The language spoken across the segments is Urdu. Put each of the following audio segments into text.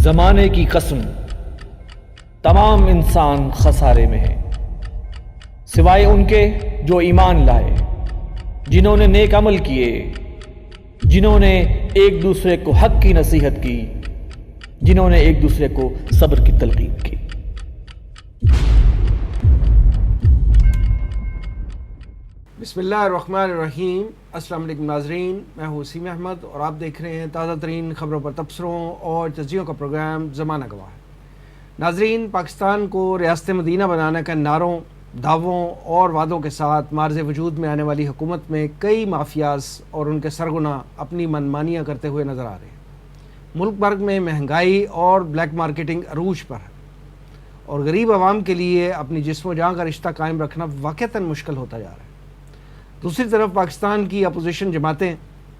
زمانے کی قسم تمام انسان خسارے میں ہیں، سوائے ان کے جو ایمان لائے، جنہوں نے نیک عمل کیے، جنہوں نے ایک دوسرے کو حق کی نصیحت کی، جنہوں نے ایک دوسرے کو صبر کی تلقین کی۔ بسم اللہ الرحمن الرحیم۔ السلام علیکم ناظرین، میں ہوں وسیم احمد اور آپ دیکھ رہے ہیں تازہ ترین خبروں پر تبصروں اور تجزیوں کا پروگرام زمانہ گواہ ہے۔ ناظرین، پاکستان کو ریاست مدینہ بنانے کا نعروں، دعووں اور وعدوں کے ساتھ معرض وجود میں آنے والی حکومت میں کئی مافیاز اور ان کے سرغنہ اپنی منمانیاں کرتے ہوئے نظر آ رہے ہیں۔ ملک بھر میں مہنگائی اور بلیک مارکیٹنگ عروج پر ہے اور غریب عوام کے لیے اپنی جسم و جان کا رشتہ قائم رکھنا واقعتاً مشکل ہوتا جا رہا ہے۔ دوسری طرف پاکستان کی اپوزیشن جماعتیں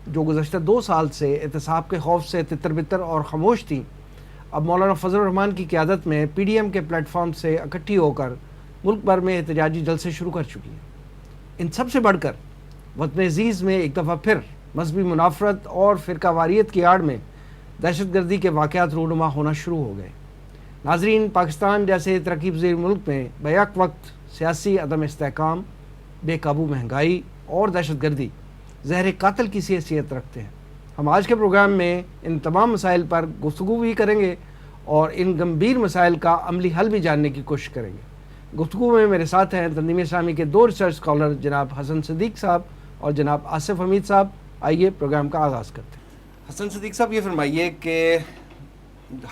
جو گزشتہ 2 سال سے احتساب کے خوف سے تتر بتر اور خاموش تھیں، اب مولانا فضل الرحمان کی قیادت میں پی ڈی ایم کے پلیٹ فارم سے اکٹھی ہو کر ملک بھر میں احتجاجی جلسے شروع کر چکی ہیں۔ ان سب سے بڑھ کر وطن عزیز میں ایک دفعہ پھر مذہبی منافرت اور فرقہ واریت کی آڑ میں دہشت گردی کے واقعات رونما ہونا شروع ہو گئے۔ ناظرین، پاکستان جیسے ترقی پذیر ملک میں بیک وقت سیاسی عدم استحکام، بے قابو مہنگائی اور دہشت گردی زہر قاتل کی سی حیثیت رکھتے ہیں۔ ہم آج کے پروگرام میں ان تمام مسائل پر گفتگو بھی کریں گے اور ان گمبھیر مسائل کا عملی حل بھی جاننے کی کوشش کریں گے۔ گفتگو میں میرے ساتھ ہیں تنظیم اسلامی کے 2 ریسرچ اسکالر جناب حسن صدیق صاحب اور جناب آصف حمید صاحب۔ آئیے پروگرام کا آغاز کرتے ہیں۔ حسن صدیق صاحب، یہ فرمائیے کہ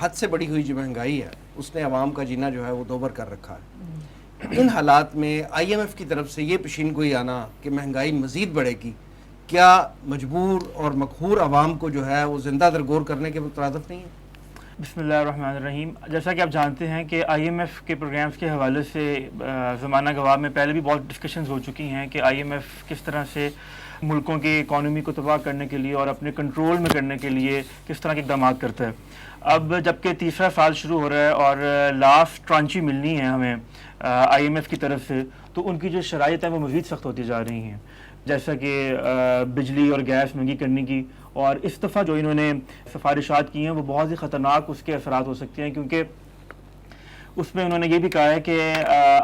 حد سے بڑی ہوئی جو مہنگائی ہے اس نے عوام کا جینا جو ہے وہ دوبر کر رکھا ہے۔ ان حالات میں آئی ایم ایف کی طرف سے یہ پیشین گوئی آنا کہ مہنگائی مزید بڑھے گی، کیا مجبور اور مقہور عوام کو جو ہے وہ زندہ در گور کرنے کے مترادف نہیں ہے؟ بسم اللہ الرحمن الرحیم۔ جیسا کہ آپ جانتے ہیں کہ آئی ایم ایف کے پروگرامز کے حوالے سے زمانہ گواہ میں پہلے بھی بہت ڈسکشنز ہو چکی ہیں کہ آئی ایم ایف کس طرح سے ملکوں کی اکانومی کو تباہ کرنے کے لیے اور اپنے کنٹرول میں کرنے کے لیے کس طرح کے اقدامات کرتا ہے۔ اب جبکہ تیسرا سال شروع ہو رہا ہے اور لاسٹ ٹرانچی ملنی ہے ہمیں آئی ایم ایف کی طرف سے، تو ان کی جو شرائط ہیں وہ مزید سخت ہوتی جا رہی ہیں، جیسا کہ بجلی اور گیس مہنگی کرنے کی، اور اس دفعہ جو انہوں نے سفارشات کی ہیں وہ بہت ہی خطرناک اس کے اثرات ہو سکتے ہیں، کیونکہ اس میں انہوں نے یہ بھی کہا ہے کہ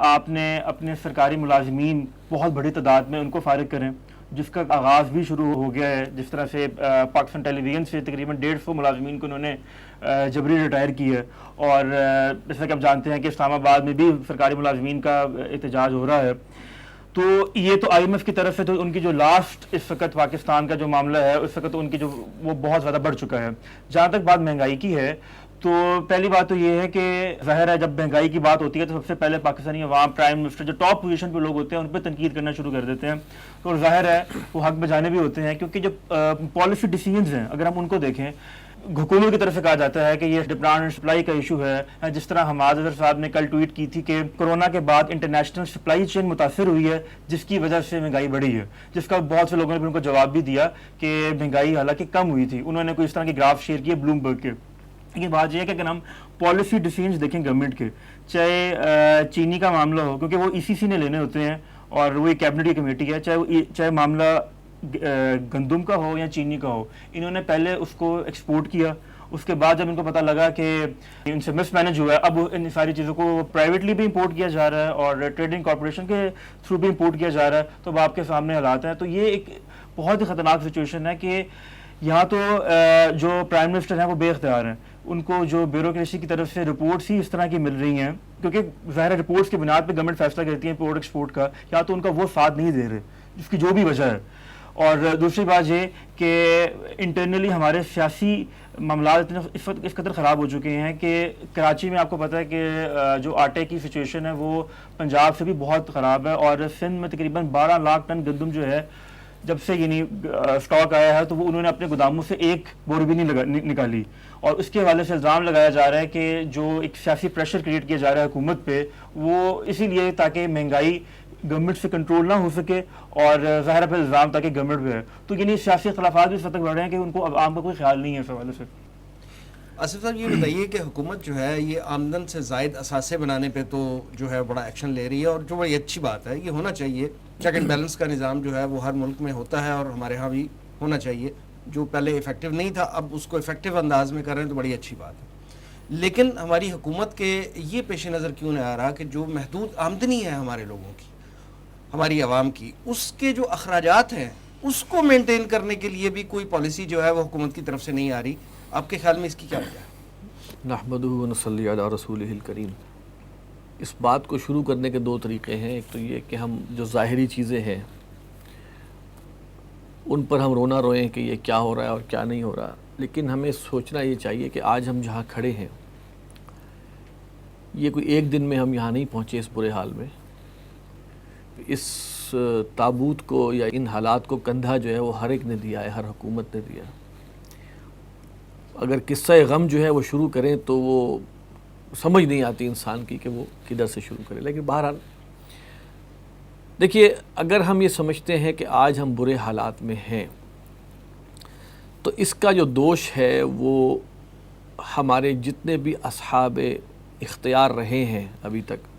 آپ نے اپنے سرکاری ملازمین بہت بڑی تعداد میں ان کو فارغ کریں، جس کا آغاز بھی شروع ہو گیا ہے۔ جس طرح سے پاکستان ٹیلی ویژن سے تقریباً 150 ملازمین کو انہوں نے جبری ریٹائر کیا ہے، اور جیسا کہ آپ جانتے ہیں کہ اسلام آباد میں بھی سرکاری ملازمین کا احتجاج ہو رہا ہے۔ تو یہ تو آئی ایم ایف کی طرف سے تو ان کی جو لاسٹ اس وقت پاکستان کا جو معاملہ ہے اس وقت ان کی جو وہ بہت زیادہ بڑھ چکا ہے۔ جہاں تک بات مہنگائی کی ہے تو پہلی بات تو یہ ہے کہ ظاہر ہے جب مہنگائی کی بات ہوتی ہے تو سب سے پہلے پاکستانی عوام، پرائم منسٹر، جو ٹاپ پوزیشن پہ لوگ ہوتے ہیں ان پہ تنقید کرنا شروع کر دیتے ہیں، تو ظاہر ہے وہ حق بجانے بھی ہوتے ہیں، کیونکہ جو پالیسی ڈیسیژنز ہیں اگر ہم ان کو دیکھیں، حکومت کی طرف سے کہا جاتا ہے کہ یہ ڈیمانڈ اینڈ سپلائی کا ایشو ہے۔ جس طرح حماد اظہر صاحب نے کل ٹویٹ کی تھی کہ کورونا کے بعد انٹرنیشنل سپلائی چین متاثر ہوئی ہے جس کی وجہ سے مہنگائی بڑھی ہے، جس کا بہت سے لوگوں نے ان کو جواب بھی دیا کہ مہنگائی حالانکہ کم ہوئی تھی۔ انہوں نے کوئی اس طرح کے گراف شیئر کیے بلومبرگ کے۔ یہ بات یہ ہے کہ اگر ہم پالیسی ڈیسیژنز دیکھیں گورنمنٹ کے، چاہے چینی کا معاملہ ہو کیونکہ وہ ای سی سی نے لینے ہوتے ہیں اور وہ ایک کیبنٹ کی کمیٹی ہے، چاہے معاملہ گندم کا ہو یا چینی کا ہو، انہوں نے پہلے اس کو ایکسپورٹ کیا، اس کے بعد جب ان کو پتہ لگا کہ ان سے مس مینج ہوا ہے، اب ان ساری چیزوں کو پرائیویٹلی بھی امپورٹ کیا جا رہا ہے اور ٹریڈنگ کارپوریشن کے تھرو بھی امپورٹ کیا جا رہا ہے، تو اب آپ کے سامنے حالات ہیں۔ تو یہ ایک بہت ہی خطرناک سچویشن ہے کہ یہاں تو جو پرائم منسٹر ہیں وہ بے اختیار ہیں، ان کو جو بیوروکریسی کی طرف سے رپورٹس ہی اس طرح کی مل رہی ہیں، کیونکہ ظاہر رپورٹس کی بنیاد پہ گورنمنٹ فیصلہ کرتی ہے امپورٹ ایکسپورٹ کا، یا تو ان کا وہ ساتھ نہیں دے رہے جس کی جو بھی وجہ ہے۔ اور دوسری بات یہ کہ انٹرنلی ہمارے سیاسی معاملات اس قدر خراب ہو چکے ہیں کہ کراچی میں آپ کو پتہ ہے کہ جو آٹے کی سچویشن ہے وہ پنجاب سے بھی بہت خراب ہے، اور سندھ میں تقریباً 12 لاکھ ٹن گندم جو ہے جب سے یعنی اسٹاک آیا ہے تو وہ انہوں نے اپنے گوداموں سے ایک بور بھی نہیں نکالی، اور اس کے حوالے سے الزام لگایا جا رہا ہے کہ جو ایک سیاسی پریشر کریٹ کیا جا رہا ہے حکومت پہ، وہ اسی لیے تاکہ مہنگائی گورنمنٹ سے کنٹرول نہ ہو سکے، اور ظاہر پہ الزام تاکہ گورنمنٹ پہ ہے۔ تو یعنی سیاسی اختلافات بھی اس حد تک بڑھ رہے ہیں کہ ان کو عوام کا کوئی خیال نہیں ہے اس حوالے سے۔ آصف صاحب، یہ بتائیے کہ حکومت جو ہے یہ آمدن سے زائد اثاثے بنانے پہ تو جو ہے بڑا ایکشن لے رہی ہے، اور جو بڑی اچھی بات ہے، یہ ہونا چاہیے۔ چیک اینڈ بیلنس کا نظام جو ہے وہ ہر ملک میں ہوتا ہے اور ہمارے ہاں بھی ہونا چاہیے، جو پہلے افیکٹو نہیں تھا اب اس کو افیکٹو انداز میں کر رہے ہیں تو بڑی اچھی بات ہے۔ لیکن ہماری حکومت کے یہ پیش نظر کیوں نہیں آ رہا کہ جو محدود آمدنی ہے ہمارے لوگوں کی، ہماری عوام کی، اس کے جو اخراجات ہیں اس کو مینٹین کرنے کے لیے بھی کوئی پالیسی جو ہے وہ حکومت کی طرف سے نہیں آ رہی؟ آپ کے خیال میں اس کی کیا وجہ ہے؟ نحمدہ و نصلی علی رسولہ الکریم. اس بات کو شروع کرنے کے دو طریقے ہیں. ایک تو یہ کہ ہم جو ظاہری چیزیں ہیں ان پر ہم رونا روئیں کہ یہ کیا ہو رہا ہے اور کیا نہیں ہو رہا، لیکن ہمیں سوچنا یہ چاہیے کہ آج ہم جہاں کھڑے ہیں یہ کوئی ایک دن میں ہم یہاں نہیں پہنچے اس برے حال میں. اس تابوت کو یا ان حالات کو کندھا جو ہے وہ ہر ایک نے دیا ہے، ہر حکومت نے دیا. اگر قصہ غم جو ہے وہ شروع کریں تو وہ سمجھ نہیں آتی انسان کی کہ وہ کدھر سے شروع کرے. لیکن بہرحال دیکھیے، اگر ہم یہ سمجھتے ہیں کہ آج ہم برے حالات میں ہیں تو اس کا جو دوش ہے وہ ہمارے جتنے بھی اصحاب اختیار رہے ہیں ابھی تک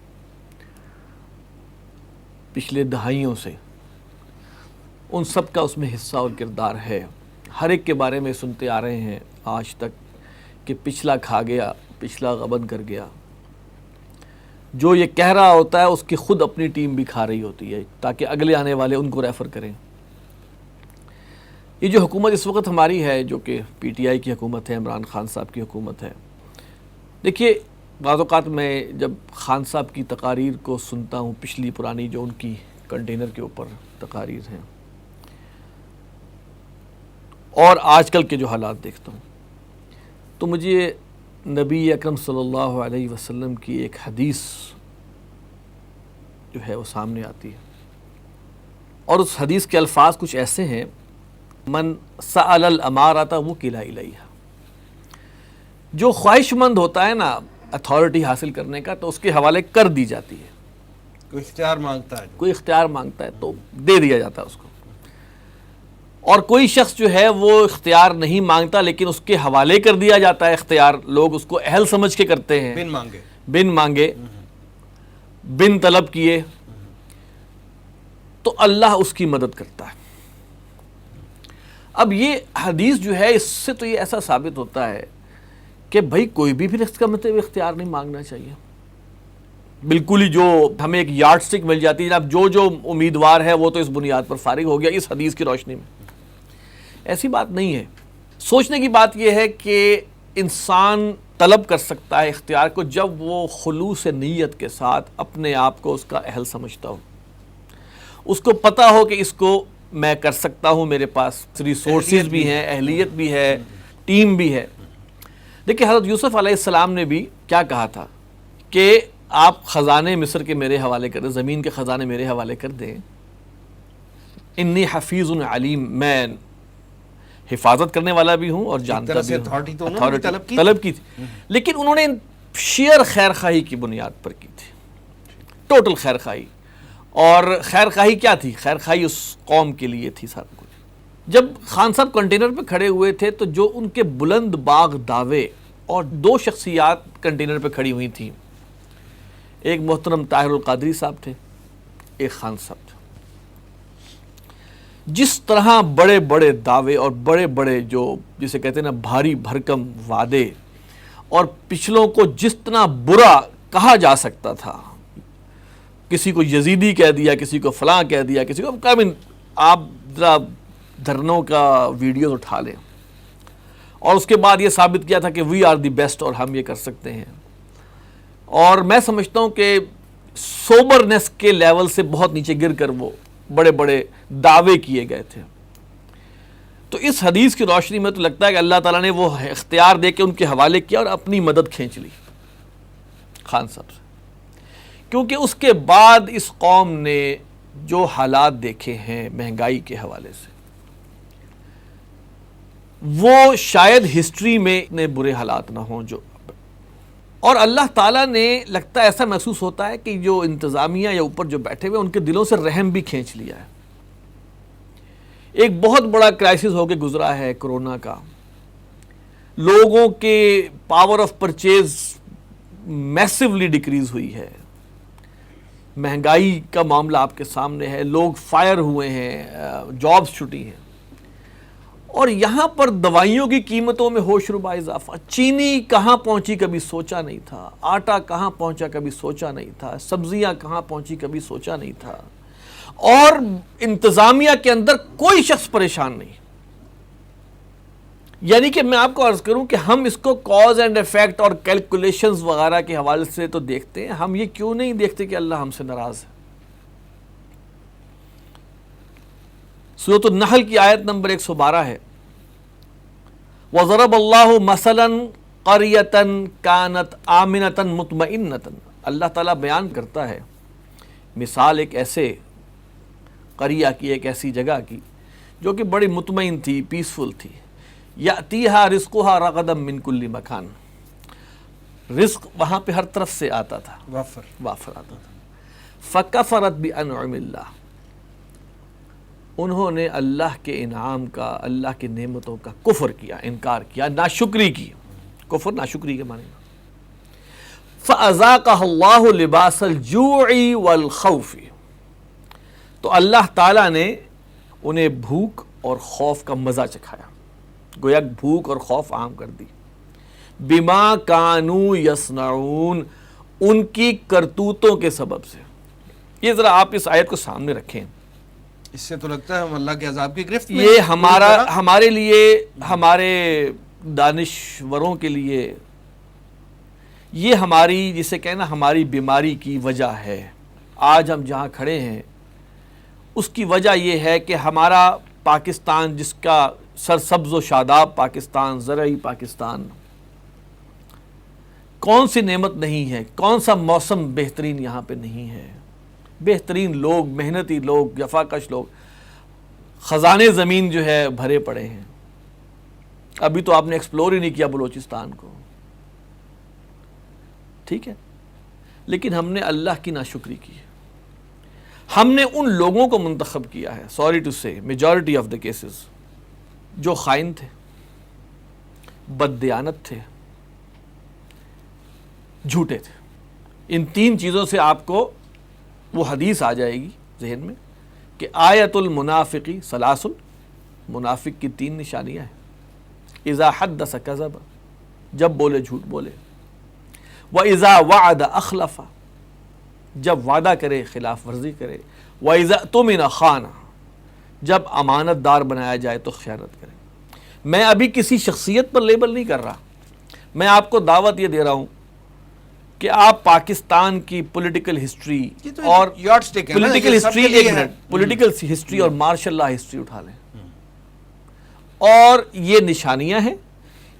پچھلے دہائیوں سے، ان سب کا اس میں حصہ اور کردار ہے. ہر ایک کے بارے میں سنتے آ رہے ہیں آج تک کہ پچھلا کھا گیا، پچھلا غبن کر گیا. جو یہ کہہ رہا ہوتا ہے اس کی خود اپنی ٹیم بھی کھا رہی ہوتی ہے تاکہ اگلے آنے والے ان کو ریفر کریں. یہ جو حکومت اس وقت ہماری ہے جو کہ پی ٹی آئی کی حکومت ہے، عمران خان صاحب کی حکومت ہے، دیکھیے بعض اوقات میں جب خان صاحب کی تقاریر کو سنتا ہوں، پچھلی پرانی جو ان کی کنٹینر کے اوپر تقاریر ہیں، اور آج کل کے جو حالات دیکھتا ہوں، تو مجھے نبی اکرم صلی اللہ علیہ وسلم کی ایک حدیث جو ہے وہ سامنے آتی ہے، اور اس حدیث کے الفاظ کچھ ایسے ہیں: من سأل الامارۃ وکل الیہ. جو خواہش مند ہوتا ہے نا اتھارٹی حاصل کرنے کا تو اس کے حوالے کر دی جاتی ہے. کوئی اختیار مانگتا ہے، کوئی اختیار مانگتا ہے تو دے دیا جاتا ہے اس کو. اور کوئی شخص جو ہے وہ اختیار نہیں مانگتا لیکن اس کے حوالے کر دیا جاتا ہے اختیار. لوگ اس کو اہل سمجھ کے کرتے ہیں، بن مانگے بن طلب کیے، تو اللہ اس کی مدد کرتا ہے. اب یہ حدیث جو ہے اس سے تو یہ ایسا ثابت ہوتا ہے کہ بھائی کوئی بھی پھر اس کا مطلب اختیار نہیں مانگنا چاہیے. بالکل ہی جو ہمیں ایک یارڈ سٹک مل جاتی ہے، اب جو امیدوار ہے وہ تو اس بنیاد پر فارغ ہو گیا اس حدیث کی روشنی میں. ایسی بات نہیں ہے. سوچنے کی بات یہ ہے کہ انسان طلب کر سکتا ہے اختیار کو جب وہ خلوص نیت کے ساتھ اپنے آپ کو اس کا اہل سمجھتا ہو، اس کو پتہ ہو کہ اس کو میں کر سکتا ہوں، میرے پاس ریسورسز بھی ہیں، اہلیت بھی ہے، ٹیم بھی ہے. دیکھیں حضرت یوسف علیہ السلام نے بھی کیا کہا تھا کہ آپ خزانے مصر کے میرے حوالے کر دیں، زمین کے خزانے میرے حوالے کر دیں. انی حفیظ علیم، میں حفاظت کرنے والا بھی ہوں اور جانتا بھی ہوں. اتھارٹی طلب کی تھی، لیکن انہوں نے شیئر خیر خواہی کی بنیاد پر کی تھی، ٹوٹل خیر خواہی. اور خیر خواہی کیا تھی؟ خیر خواہی اس قوم کے لیے تھی سب کچھ. جب خان صاحب کنٹینر پہ کھڑے ہوئے تھے تو جو ان کے بلند باغ دعوے، اور دو شخصیات کنٹینر پہ کھڑی ہوئی تھیں، ایک محترم طاہر القادری صاحب تھے، ایک خان صاحب تھے. جس طرح بڑے بڑے دعوے اور بڑے بڑے جو جسے کہتے ہیں نا بھاری بھرکم وعدے، اور پچھلوں کو جس طرح برا کہا جا سکتا تھا، کسی کو یزیدی کہہ دیا، کسی کو فلاں کہہ دیا، کسی کو آپ ذرا دھرنوں کا ویڈیوز اٹھا لیں، اور اس کے بعد یہ ثابت کیا تھا کہ وی آر دی بیسٹ اور ہم یہ کر سکتے ہیں. اور میں سمجھتا ہوں کہ سوبرنس کے لیول سے بہت نیچے گر کر وہ بڑے بڑے دعوے کیے گئے تھے. تو اس حدیث کی روشنی میں تو لگتا ہے کہ اللہ تعالیٰ نے وہ اختیار دے کے ان کے حوالے کیا اور اپنی مدد کھینچ لی خان صاحب سے. کیونکہ اس کے بعد اس قوم نے جو حالات دیکھے ہیں مہنگائی کے حوالے سے، وہ شاید ہسٹری میں اتنے برے حالات نہ ہوں جو. اور اللہ تعالیٰ نے لگتا ہے ایسا محسوس ہوتا ہے کہ جو انتظامیہ یا اوپر جو بیٹھے ہوئے ان کے دلوں سے رحم بھی کھینچ لیا ہے. ایک بہت بڑا کرائسس ہو کے گزرا ہے کرونا کا. لوگوں کے پاور آف پرچیز میسیولی ڈیکریز ہوئی ہے. مہنگائی کا معاملہ آپ کے سامنے ہے، لوگ فائر ہوئے ہیں، جابز چھٹی ہیں. اور یہاں پر دوائیوں کی قیمتوں میں ہوش ربا اضافہ. چینی کہاں پہنچی کبھی سوچا نہیں تھا, آٹا کہاں پہنچا کبھی سوچا نہیں تھا, سبزیاں کہاں پہنچی کبھی سوچا نہیں تھا, اور انتظامیہ کے اندر کوئی شخص پریشان نہیں. یعنی کہ میں آپ کو عرض کروں کہ ہم اس کو کاز اینڈ ایفیکٹ اور کیلکولیشنز وغیرہ کے حوالے سے تو دیکھتے ہیں, ہم یہ کیوں نہیں دیکھتے کہ اللہ ہم سے ناراض ہے. سورۃ النحل کی آیت نمبر 112 ہے, وَضَرَبَ اللَّهُ مَثَلًا قَرْيَةً كَانَتْ آمِنَةً مُطْمَئِنَّةً. اللہ تعالیٰ بیان کرتا ہے مثال ایک ایسے قریہ کی, ایک ایسی جگہ کی جو کہ بڑی مطمئن تھی, پیسفل تھی. یأتیہا رزقہا رغدا من کل مکان, رزق وہاں پہ ہر طرف سے آتا تھا, وافر آتا تھا. فکفرت بانعم اللہ, انہوں نے اللہ کے انعام کا, اللہ کی نعمتوں کا کفر کیا, انکار کیا, ناشکری کی. کفر ناشکری کے معنی میں. فَأَذَاقَهَا اللَّهُ لِبَاسَ الْجُوعِ وَالْخَوْفِ, تو اللہ تعالیٰ نے انہیں بھوک اور خوف کا مزہ چکھایا, گویا بھوک اور خوف عام کر دی. بِمَا كَانُوا يَصْنَعُونَ, ان کی کرتوتوں کے سبب سے. یہ ذرا آپ اس آیت کو سامنے رکھیں, اس سے تو لگتا ہے ہم اللہ کے عذاب کی گرفت میں. یہ ہمارے لیے, ہمارے دانشوروں کے لیے, یہ ہماری جسے کہنا ہماری بیماری کی وجہ ہے. آج ہم جہاں کھڑے ہیں اس کی وجہ یہ ہے کہ ہمارا پاکستان, جس کا سرسبز و شاداب پاکستان, زرعی پاکستان, کون سی نعمت نہیں ہے, کون سا موسم بہترین یہاں پہ نہیں ہے. بہترین لوگ, محنتی لوگ, جفاکش لوگ, خزانے زمین جو ہے بھرے پڑے ہیں. ابھی تو آپ نے ایکسپلور ہی نہیں کیا بلوچستان کو, ٹھیک ہے, لیکن ہم نے اللہ کی ناشکری کی. ہم نے ان لوگوں کو منتخب کیا ہے, سوری ٹو سے میجورٹی آف دا کیسز, جو خائن تھے, بددیانت تھے, جھوٹے تھے. ان تین چیزوں سے آپ کو وہ حدیث آ جائے گی ذہن میں کہ آیت المنافقی سلاسل, منافق کی تین نشانیاں ہیں. اذا حدث کذب, جب بولے جھوٹ بولے. وَإِذَا وَعَدَ أَخْلَفَ, جب وعدہ کرے خلاف ورزی کرے. وَإِذَا اؤْتُمِنَ خَانَ, جب امانت دار بنایا جائے تو خیانت کرے. میں ابھی کسی شخصیت پر لیبل نہیں کر رہا, میں آپ کو دعوت یہ دے رہا ہوں کہ آپ پاکستان کی پولیٹیکل ہسٹری اور پولیٹیکل ہسٹری, ایک منٹ, پولیٹیکل ہسٹری اور مارشل لا ہسٹری اٹھا لیں, اور یہ نشانیاں ہیں,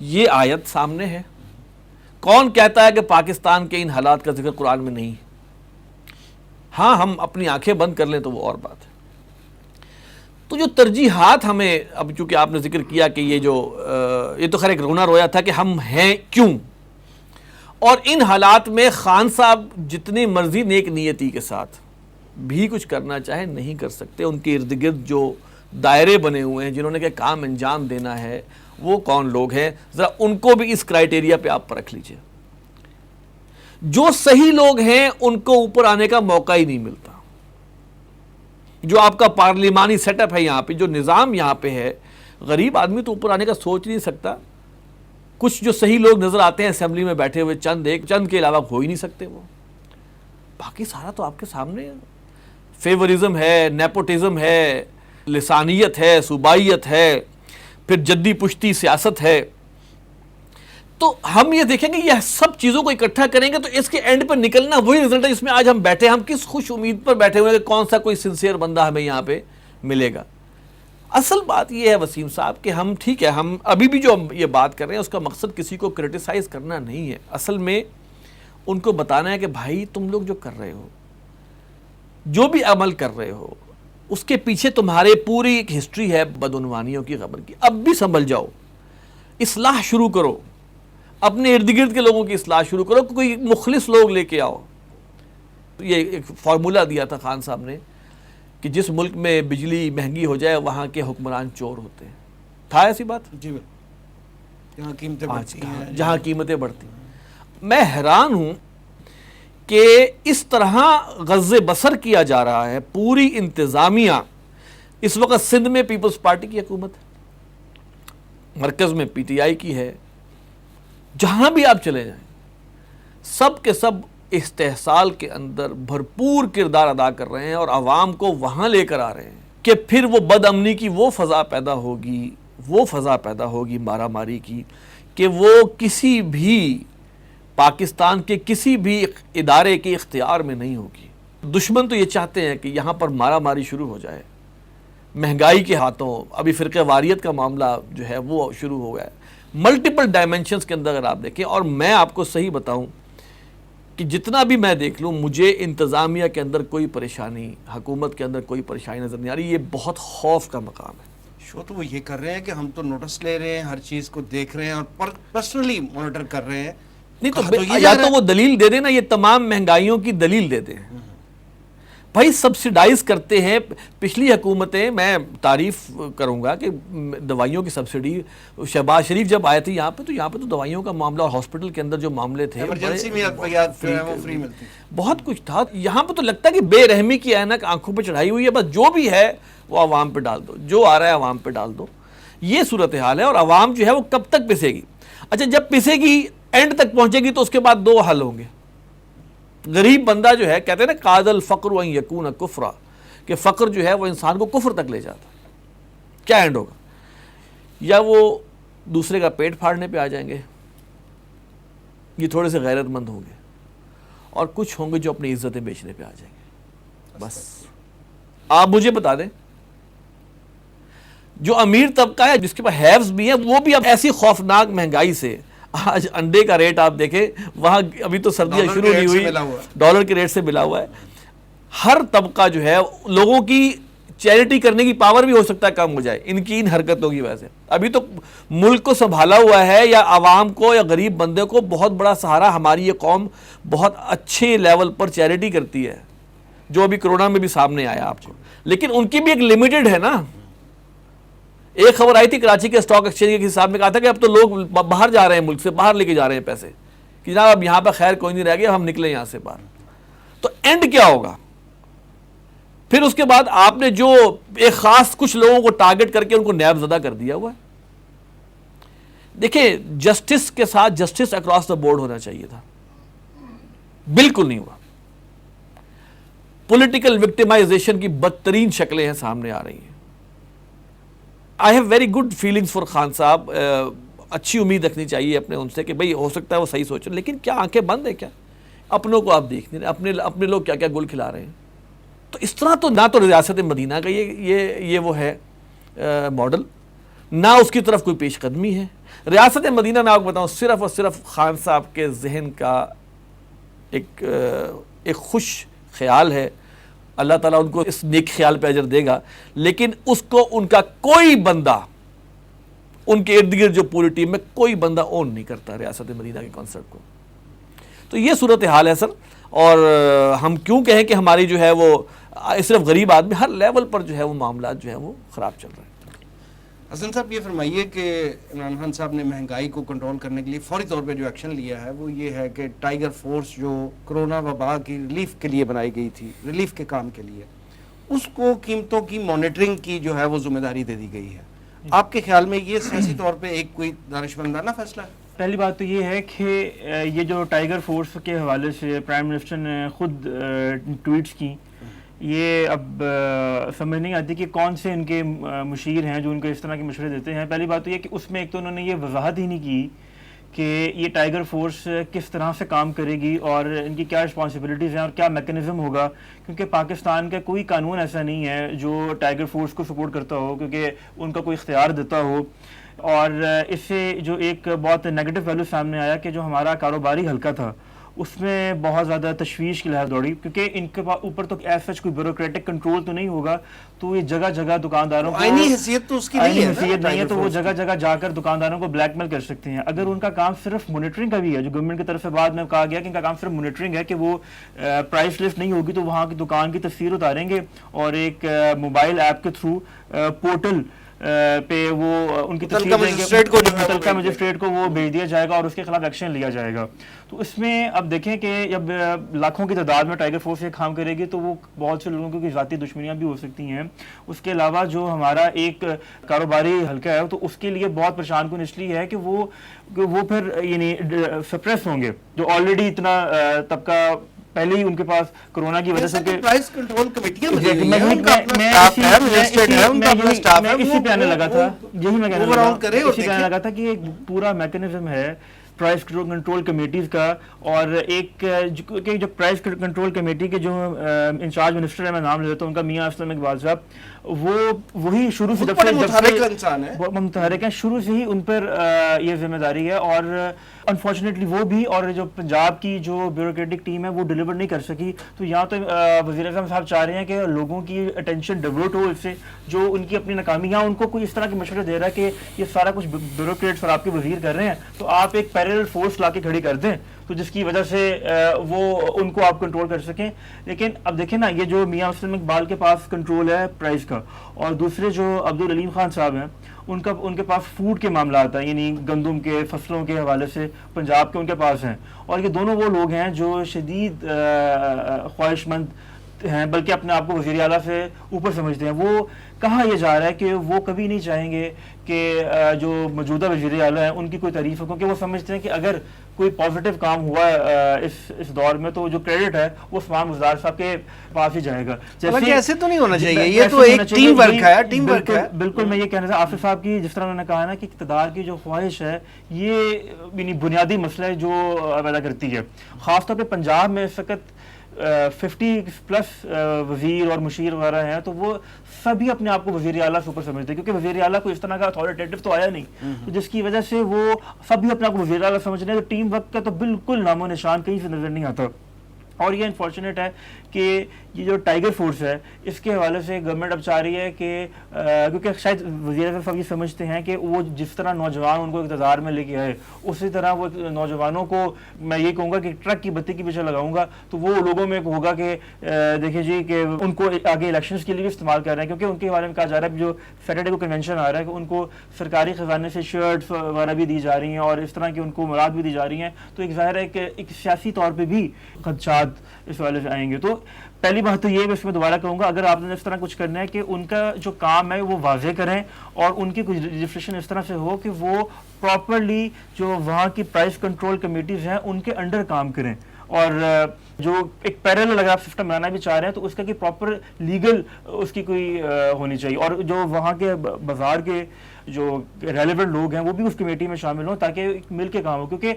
یہ آیت سامنے ہے. کون کہتا ہے کہ پاکستان کے ان حالات کا ذکر قرآن میں نہیں؟ ہاں, ہم اپنی آنکھیں بند کر لیں تو وہ اور بات ہے. تو جو ترجیحات ہمیں, اب چونکہ آپ نے ذکر کیا کہ یہ تو خیر ایک رونا رویا تھا کہ ہم ہیں کیوں, اور ان حالات میں خان صاحب جتنی مرضی نیک نیتی کے ساتھ بھی کچھ کرنا چاہے نہیں کر سکتے. ان کے ارد گرد جو دائرے بنے ہوئے ہیں جنہوں نے کہ کام انجام دینا ہے, وہ کون لوگ ہیں, ذرا ان کو بھی اس کرائیٹیریا پہ آپ پرکھ لیجئے. جو صحیح لوگ ہیں ان کو اوپر آنے کا موقع ہی نہیں ملتا. جو آپ کا پارلیمانی سیٹ اپ ہے یہاں پہ, جو نظام یہاں پہ ہے, غریب آدمی تو اوپر آنے کا سوچ نہیں سکتا. کچھ جو صحیح لوگ نظر آتے ہیں اسمبلی میں بیٹھے ہوئے, چند کے علاوہ ہو ہی نہیں سکتے وہ. باقی سارا تو آپ کے سامنے فیورزم ہے, نیپوٹزم ہے, لسانیت ہے, صوبائیت ہے, پھر جدی پشتی سیاست ہے. تو ہم یہ دیکھیں گے, یہ سب چیزوں کو اکٹھا کریں گے تو اس کے اینڈ پر نکلنا وہی رزلٹ ہے جس میں آج ہم بیٹھے. ہم کس خوش امید پر بیٹھے ہوئے ہیں کہ کون سا کوئی سنسیئر بندہ ہمیں یہاں پہ ملے گا. اصل بات یہ ہے وسیم صاحب کہ ہم, ٹھیک ہے, ہم ابھی بھی جو یہ بات کر رہے ہیں اس کا مقصد کسی کو کرٹیسائز کرنا نہیں ہے. اصل میں ان کو بتانا ہے کہ بھائی تم لوگ جو کر رہے ہو, جو بھی عمل کر رہے ہو, اس کے پیچھے تمہارے پوری ایک ہسٹری ہے بدعنوانیوں کی, خبر کی. اب بھی سنبھل جاؤ, اصلاح شروع کرو, اپنے ارد گرد کے لوگوں کی اصلاح شروع کرو, کوئی مخلص لوگ لے کے آؤ. یہ ایک فارمولہ دیا تھا خان صاحب نے کہ جس ملک میں بجلی مہنگی ہو جائے وہاں کے حکمران چور ہوتے ہیں. تھا ایسی بات؟ جی, جہاں قیمتیں بڑھتی ہیں, جہاں قیمتیں بڑھتی ہیں. میں حیران ہوں کہ اس طرح غض بصر کیا جا رہا ہے. پوری انتظامیہ اس وقت سندھ میں پیپلز پارٹی کی حکومت ہے, مرکز میں پی ٹی آئی کی ہے، جہاں بھی آپ چلے جائیں سب کے سب استحصال کے اندر بھرپور کردار ادا کر رہے ہیں اور عوام کو وہاں لے کر آ رہے ہیں کہ پھر وہ بد امنی کی وہ فضا پیدا ہوگی مارا ماری کی کہ وہ کسی بھی پاکستان کے کسی بھی ادارے کے اختیار میں نہیں ہوگی۔ دشمن تو یہ چاہتے ہیں کہ یہاں پر مارا ماری شروع ہو جائے، مہنگائی کے ہاتھوں، ابھی فرقہ واریت کا معاملہ جو ہے وہ شروع ہو گیا ہے، ملٹیپل ڈائمنشنز کے اندر اگر آپ دیکھیں۔ اور میں آپ کو صحیح بتاؤں کہ جتنا بھی میں دیکھ لوں مجھے انتظامیہ کے اندر کوئی پریشانی، حکومت کے اندر کوئی پریشانی نظر نہیں آ رہی۔ یہ بہت خوف کا مقام ہے۔ شو تو وہ یہ کر رہے ہیں کہ ہم تو نوٹس لے رہے ہیں، ہر چیز کو دیکھ رہے ہیں اور پرسنلی مانیٹر کر رہے ہیں۔ نہیں تو یا تو وہ دلیل دے دیں نا، یہ تمام مہنگائیوں کی دلیل دیتے ہیں بھائی، سبسیڈائز کرتے ہیں۔ پچھلی حکومتیں، میں تعریف کروں گا کہ دوائیوں کی سبسڈی، شہباز شریف جب آئے تھے یہاں پہ تو دوائیوں کا معاملہ اور ہاسپٹل کے اندر جو معاملے تھے ایمرجنسی میں ادویات جو ہیں وہ فری ملتی، بہت کچھ تھا۔ یہاں پہ تو لگتا ہے کہ بے رحمی کی اینک آنکھوں پہ چڑھائی ہوئی ہے، بس جو بھی ہے وہ عوام پہ ڈال دو، جو آ رہا ہے عوام پہ ڈال دو۔ یہ صورتحال ہے اور عوام جو ہے وہ کب تک پسے گی؟ اچھا جب پسے گی، اینڈ تک پہنچے گی تو اس کے بعد دو حل ہوں گے۔ غریب بندہ جو ہے، کہتے ہیں نا قاد الفقر ان یکون کفرا، کہ فقر جو ہے وہ انسان کو کفر تک لے جاتا ہے۔ کیا اینڈ ہوگا؟ یا وہ دوسرے کا پیٹ پھاڑنے پہ آ جائیں گے، یہ تھوڑے سے غیرت مند ہوں گے، اور کچھ ہوں گے جو اپنی عزتیں بیچنے پہ آ جائیں گے۔ بس آپ مجھے بتا دیں، جو امیر طبقہ ہے جس کے پاس ہیوز بھی ہیں، وہ بھی اب ایسی خوفناک مہنگائی سے، آج انڈے کا ریٹ آپ دیکھیں وہاں، ابھی تو سردیاں شروع نہیں ہوئی، ڈالر کے ریٹ سے ملا ہوا ہے۔ ہر طبقہ جو ہے، لوگوں کی چیریٹی کرنے کی پاور بھی ہو سکتا ہے کم ہو جائے ان کی ان حرکتوں کی وجہ سے۔ ابھی تو ملک کو سنبھالا ہوا ہے، یا عوام کو یا غریب بندے کو بہت بڑا سہارا ہماری یہ قوم بہت اچھے لیول پر چیریٹی کرتی ہے، جو ابھی کرونا میں بھی سامنے آیا آپ کو، لیکن ان کی بھی ایک لمیٹڈ ہے نا۔ ایک خبر آئی تھی کراچی کے اسٹاک ایکسچینج کے حساب میں، کہا تھا کہ اب تو لوگ باہر جا رہے ہیں، ملک سے باہر لے کے جا رہے ہیں پیسے، کہ جناب اب یہاں پہ خیر کوئی نہیں رہ گیا، ہم نکلیں یہاں سے باہر۔ تو اینڈ کیا ہوگا؟ پھر اس کے بعد آپ نے جو ایک خاص کچھ لوگوں کو ٹارگٹ کر کے ان کو نیب زدہ کر دیا ہوا ہے۔ دیکھیں جسٹس کے ساتھ جسٹس اکراس دا بورڈ ہونا چاہیے تھا، بالکل نہیں ہوا۔ پولیٹیکل وکٹمائزیشن کی بدترین شکلیں ہیں سامنے آ رہی ہیں۔ I have very good feelings for Khan صاحب، اچھی امید رکھنی چاہیے اپنے ان سے کہ بھئی ہو سکتا ہے وہ صحیح سوچیں، لیکن کیا آنکھیں بند ہیں کیا؟ اپنوں کو آپ دیکھ نہیں رہے، اپنے لوگ کیا کیا گل کھلا رہے ہیں۔ تو اس طرح تو نہ تو ریاست مدینہ کا یہ وہ ہے ماڈل، نہ اس کی طرف کوئی پیش قدمی ہے۔ ریاست مدینہ میں آپ کو بتاؤں صرف اور صرف خان صاحب کے ذہن کا ایک خوش خیال ہے، اللہ تعالیٰ ان کو اس نیک خیال پہ اجر دے گا، لیکن اس کو ان کا کوئی بندہ، ان کے ارد گرد جو پوری ٹیم میں کوئی بندہ اون نہیں کرتا ریاست مدینہ کے کانسیپٹ کو۔ تو یہ صورتحال ہے سر، اور ہم کیوں کہیں کہ ہماری جو ہے وہ صرف غریب آدمی، ہر لیول پر جو ہے وہ معاملات جو ہیں وہ خراب چل رہے ہیں۔ حسن صاحب یہ فرمائیے کہ عمران خان صاحب نے مہنگائی کو کنٹرول کرنے کے لیے فوری طور پہ جو ایکشن لیا ہے وہ یہ ہے کہ ٹائیگر فورس جو کرونا وبا کی ریلیف کے لیے بنائی گئی تھی، ریلیف کے کام کے لیے، اس کو قیمتوں کی مانیٹرنگ کی جو ہے وہ ذمہ داری دے دی گئی ہے۔ آپ کے خیال میں یہ سیاسی طور پہ ایک کوئی دانشمندانہ فیصلہ ہے؟ پہلی بات تو یہ ہے کہ یہ جو ٹائیگر فورس کے حوالے سے پرائم منسٹر نے خود ٹویٹس کی، یہ اب سمجھ نہیں آتی کہ کون سے ان کے مشیر ہیں جو ان کو اس طرح کے مشورے دیتے ہیں۔ پہلی بات تو یہ کہ اس میں ایک تو انہوں نے یہ وضاحت ہی نہیں کی کہ یہ ٹائیگر فورس کس طرح سے کام کرے گی اور ان کی کیا رسپانسبلٹیز ہیں اور کیا میکنزم ہوگا، کیونکہ پاکستان کا کوئی قانون ایسا نہیں ہے جو ٹائیگر فورس کو سپورٹ کرتا ہو، کیونکہ ان کا کوئی اختیار دیتا ہو۔ اور اس سے جو ایک بہت نیگیٹو ویلیو سامنے آیا کہ جو ہمارا کاروباری حلقہ تھا اس میں بہت زیادہ تشویش کی لہر دوڑی، کیونکہ ان کے اوپر تو ایز سچ کوئی بیوروکریٹک کنٹرول تو نہیں ہوگا، تو یہ جگہ جگہ دکانداروں کو آئینی حیثیت تو اس کی نہیں ہے، حیثیت نہیں ہے، تو وہ جگہ جگہ جا کر دکانداروں کو بلیک میل کر سکتے ہیں۔ اگر ان کا کام صرف مانیٹرنگ کا بھی ہے، جو گورنمنٹ کی طرف سے بعد میں کہا گیا کہ ان کا کام صرف مانیٹرنگ ہے، کہ وہ پرائس لسٹ نہیں ہوگی تو وہاں کی دکان کی تصویر اتاریں گے اور ایک موبائل ایپ کے تھرو پورٹل پہ وہ ان کی متعلقہ مجسٹریٹ کو متعلقہ مجسٹریٹ کو وہ بھیج دیا جائے گا اور اس کے خلاف ایکشن لیا جائے گا. تو اس میں اب دیکھیں کہ جب لاکھوں کی تعداد میں ٹائیگر فورس یہ کام کرے گی تو وہ بہت سے لوگوں کی ذاتی دشمنیاں بھی ہو سکتی ہیں. اس کے علاوہ جو ہمارا ایک کاروباری حلقہ ہے تو اس کے لیے بہت پریشان کن اس لیے ہے کہ وہ پھر یعنی سپریس ہوں گے جو آلریڈی اتنا طبقہ پہلے ہی ان کے پاس کرونا کی وجہ سے پرائز کنٹرول کمیٹیاں بنی ہوئی میں ہیں، ان کا اپنا اسٹاف ہے، رجسٹرڈ ہے، ان کا اپنا اسٹاف ہے، اسی پہ آنے لگا تھا، یہی میں کہنے لگا تھا کہ ایک پورا میکنزم ہے پرائز کنٹرول کمیٹیز کا. اور ایک جو پرائز کنٹرول کمیٹی کے جو انچارج منسٹر ہے، میں نام لے لیتا ہوں ان کا، میاں اسلم اقبال صاحب، وہی شروع سے جب سے متحرک ہیں، شروع سے ہی ان پر یہ ذمہ داری ہے. اور انفارچونیٹلی وہ بھی اور جو پنجاب کی جو بیوروکریٹک ٹیم ہے وہ ڈیلیور نہیں کر سکی. تو یہاں تو وزیر اعظم صاحب چاہ رہے ہیں کہ لوگوں کی اٹینشن ڈیورٹ ہو اس سے، جو ان کی اپنی ناکامی، یا ان کو کوئی اس طرح کے مشورے دے رہا ہے کہ یہ سارا کچھ بیوروکریٹس اور آپ کے وزیر کر رہے ہیں تو آپ ایک پیرل فورس لا کے کھڑی کر دیں تو جس کی وجہ سے وہ ان کو آپ کنٹرول کر سکیں. لیکن اب دیکھیں نا، یہ جو میاں اسلم اقبال کے پاس کنٹرول ہے پرائز کا، اور دوسرے جو عبدالعلیم خان صاحب ہیں ان کے پاس فوڈ کے معاملات ہیں، یعنی گندم کے فصلوں کے حوالے سے پنجاب کے ان کے پاس ہیں. اور یہ دونوں وہ لوگ ہیں جو شدید خواہش مند ہیں، بلکہ اپنے آپ کو وزیر اعلیٰ سے اوپر سمجھتے ہیں. وہ کہاں یہ جا رہا ہے کہ وہ کبھی نہیں چاہیں گے کہ جو موجودہ وزیر اعلیٰ ہیں ان کی کوئی تعریف ہو، کیونکہ وہ سمجھتے ہیں کہ اگر کوئی پازیٹیو کام ہوا ہے اس دور میں تو جو کریڈٹ ہے وہ عثمان بزدار صاحب کے پاس ہی جائے گا. ایسے تو نہیں ہونا چاہیے، یہ تو ایک ٹیم ورک ہے، ٹیم ورک ہے. بالکل میں یہ کہنا تھا آصف صاحب کی، جس طرح انہوں نے کہا نا کہ اقتدار کی جو خواہش ہے یہ یعنی بنیادی مسئلہ ہے جو پیدا کرتی ہے. خاص طور پہ پنجاب میں اس وقت 50+ وزیر اور مشیر وغیرہ ہیں تو وہ سبھی اپنے آپ کو وزیر اعلیٰ سے اوپر سمجھتے ہیں، کیونکہ وزیر اعلیٰ کو اس طرح کا اتھارٹیٹو تو آیا نہیں، تو جس کی وجہ سے وہ سبھی اپنے آپ کو وزیر اعلیٰ سمجھ رہے ہیں. تو ٹیم ورک کا تو بالکل نام و نشان کہیں سے نظر نہیں آتا. اور یہ انفارچونیٹ ہے کہ یہ جو ٹائیگر فورس ہے اس کے حوالے سے گورنمنٹ اب چاہ رہی ہے کہ کیونکہ شاید وزیر اعظم صاحب یہ سمجھتے ہیں کہ وہ جس طرح نوجوان ان کو اقتدار میں لے کے آئے اسی طرح وہ نوجوانوں کو میں یہ کہوں گا کہ ٹرک کی بتی کے پیچھے لگاؤں گا تو وہ لوگوں میں ہوگا کہ دیکھیں جی کہ ان کو آگے الیکشنز کے لیے بھی استعمال کر رہے ہیں. کیونکہ ان کے بارے میں کہا جا رہا ہے جو سیٹرڈے کو کنونشن آ رہا ہے کہ ان کو سرکاری خزانے سے شرٹس وغیرہ بھی دی جا رہی ہیں اور اس طرح کی ان کو مراد بھی دی جا رہی ہیں. تو ایک ظاہر ہے کہ ایک سیاسی طور پہ بھی خدشات اس والے سے آئیں گے. تو پہلی بات تو یہ میں اس میں دوبارہ کہوں گا، اگر آپ نے اس طرح کچھ کرنا ہے کہ ان کا جو کام ہے وہ واضح کریں اور ان کی کچھ رجسٹریشن اس طرح سے ہو کہ وہ پراپرلی جو وہاں کی پرائز کنٹرول کمیٹیز ہیں ان کے انڈر کام کریں. اور جو ایک پیرلل اگر آپ سسٹم بنانا بھی چاہ رہے ہیں تو اس کا کہ پراپر لیگل اس کی کوئی ہونی چاہیے، اور جو وہاں کے بازار کے جو ریلیونٹ لوگ ہیں وہ بھی اس کمیٹی میں شامل ہوں تاکہ مل کے کام ہو. کیونکہ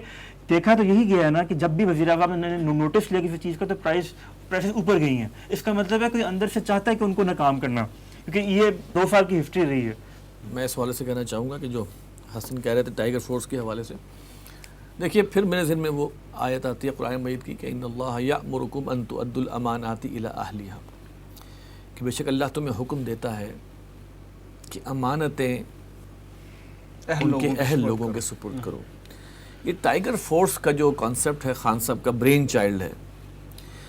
دیکھا تو یہی گیا ہے نا کہ جب بھی وزیر اعظم نے نوٹس لیا کسی چیز کا تو پرائسز اوپر گئی ہیں. اس کا مطلب ہے کوئی اندر سے چاہتا ہے کہ ان کو ناکام کرنا، کیونکہ یہ 2 سال کی ہسٹری رہی ہے. میں اس حوالے سے کہنا چاہوں گا کہ جو حسن کہہ رہے تھے ٹائیگر فورس کے حوالے سے، دیکھیے پھر میرے ذہن میں وہ آیت آتی ہے قرآن مجید کی کہ ان اللہ یأمرکم ان تؤدوا الامانات الی اہلیہا، کہ بے شک اللہ تمہیں حکم دیتا ہے کہ امانتیں ان کے اہل لوگوں کے سپرد کرو. یہ ٹائیگر فورس کا جو کانسیپٹ ہے خان صاحب کا برین چائلڈ ہے.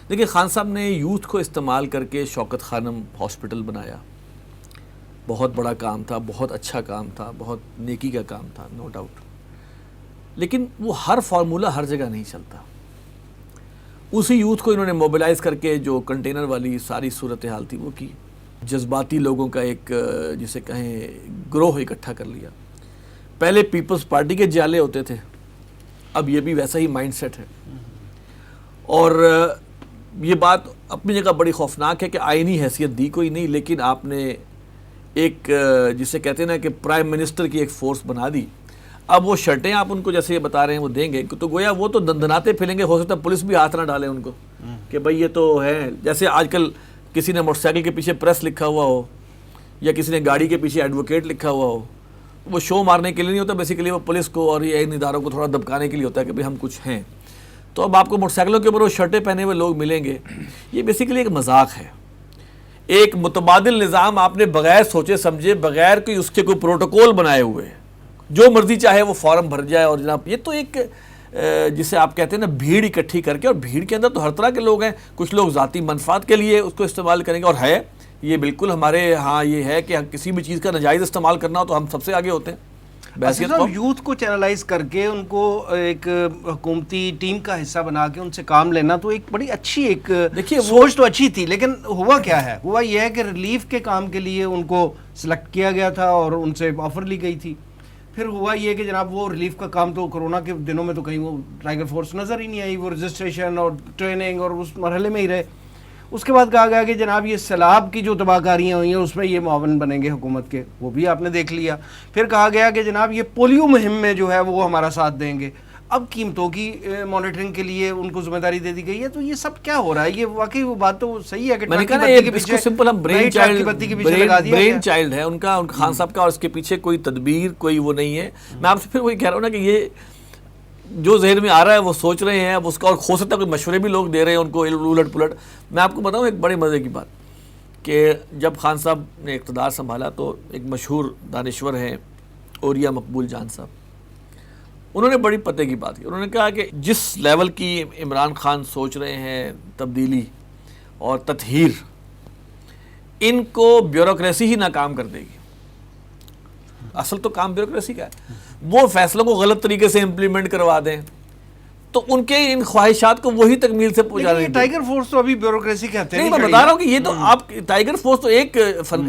دیکھیے خان صاحب نے یوتھ کو استعمال کر کے شوکت خانم ہاسپٹل بنایا، بہت بڑا کام تھا، بہت اچھا کام تھا، بہت نیکی کا کام تھا، نو ڈاؤٹ. لیکن وہ ہر فارمولہ ہر جگہ نہیں چلتا. اسی یوتھ کو انہوں نے موبلائز کر کے جو کنٹینر والی ساری صورتحال تھی وہ کی، جذباتی لوگوں کا ایک جسے کہیں گروہ اکٹھا کر لیا. پہلے پیپلز پارٹی کے جالے ہوتے تھے، اب یہ بھی ویسا ہی مائنڈ سیٹ ہے. اور یہ بات اپنی جگہ بڑی خوفناک ہے کہ آئینی حیثیت دی کوئی نہیں، لیکن آپ نے ایک جسے کہتے ہیں نا کہ پرائم منسٹر کی ایک فورس بنا دی. اب وہ شرٹیں آپ ان کو جیسے یہ بتا رہے ہیں وہ دیں گے تو گویا وہ تو دندناتے پھریں گے. ہو سکتا ہے پولیس بھی ہاتھ نہ ڈالے ان کو کہ بھائی یہ تو ہے، جیسے آج کل کسی نے موٹر سائیکل کے پیچھے پریس لکھا ہوا ہو یا کسی نے گاڑی کے پیچھے ایڈوکیٹ لکھا ہوا ہو. وہ شو مارنے کے لیے نہیں ہوتا، بیسیکلی وہ پولیس کو اور یہ ان اداروں کو تھوڑا دبکانے کے لیے ہوتا ہے کہ بھئی ہم کچھ ہیں. تو اب آپ کو موٹر سائیکلوں کے اوپر وہ شرٹیں پہنے ہوئے لوگ ملیں گے. یہ بیسیکلی ایک مذاق ہے، ایک متبادل نظام آپ نے بغیر سوچے سمجھے، بغیر کوئی اس کے کوئی پروٹوکول بنائے ہوئے جو مرضی چاہے وہ فارم بھر جائے. اور جناب یہ تو ایک جسے آپ کہتے ہیں نا بھیڑ اکٹھی کر کے، اور بھیڑ کے اندر تو ہر طرح کے لوگ ہیں. کچھ لوگ ذاتی منفعت کے لیے اس کو استعمال کریں گے، اور ہے یہ بالکل ہمارے ہاں یہ ہے کہ کسی بھی چیز کا ناجائز استعمال کرنا ہو تو ہم سب سے آگے ہوتے ہیں. یوتھ کو چینلائز کر کے ان کو ایک حکومتی ٹیم کا حصہ بنا کے ان سے کام لینا تو ایک بڑی اچھی ایک سوچ تو اچھی تھی، لیکن ہوا کیا ہے؟ ہوا یہ ہے کہ ریلیف کے کام کے لیے ان کو سلیکٹ کیا گیا تھا اور ان سے آفر لی گئی تھی. پھر ہوا یہ کہ جناب وہ ریلیف کا کام تو کورونا کے دنوں میں تو کہیں وہ ٹائیگر فورس نظر ہی نہیں آئی، وہ رجسٹریشن اور ٹریننگ اور اس مرحلے میں ہی رہے. اس کے بعد کہا گیا کہ جناب یہ سیلاب کی جو تباہ کاریاں ہوئی ہیں اس میں یہ معاون بنیں گے حکومت کے، وہ بھی آپ نے دیکھ لیا. پھر کہا گیا کہ جناب یہ پولیو مہم میں جو ہے وہ ہمارا ساتھ دیں گے. اب قیمتوں کی مانیٹرنگ کے لیے ان کو ذمہ داری دے دی گئی ہے. تو یہ سب کیا ہو رہا ہے؟ یہ واقعی وہ بات تو صحیح ہے کہ میں نے کہا نا اس کو سمپل ہم برین چائلڈ ہے ان کا خان صاحب کا، اور اس کے پیچھے کوئی تدبیر کوئی وہ نہیں ہے. میں آپ سے پھر وہی کہہ رہا ہوں نا کہ یہ جو ذہن میں آ رہا ہے وہ سوچ رہے ہیں اب اس کا، اور ہو سکتا ہے کوئی مشورے بھی لوگ دے رہے ہیں ان کو الٹ پلٹ. میں آپ کو بتاؤں ایک بڑے مزے کی بات کہ جب خان صاحب نے اقتدار سنبھالا تو ایک مشہور دانشور ہیں اوریا مقبول جان صاحب، انہوں نے بڑی پتے کی بات کی. انہوں نے کہا کہ جس لیول کی عمران خان سوچ رہے ہیں تبدیلی اور تطہیر، ان کو بیوروکریسی ہی ناکام کر دے گی. اصل تو کام بیوروکریسی کا ہے. وہ فیصلوں کو غلط طریقے سے امپلیمنٹ کروا دیں تو ان کے ان خواہشات کو وہی تکمیل سے پہنچا دیں. ٹائیگر فورس تو ابھی بیوروکریسی کہتے ہیں. نہیں، میں بتا رہا ہوں کہ یہ تو آپ ٹائیگر فورس تو ایک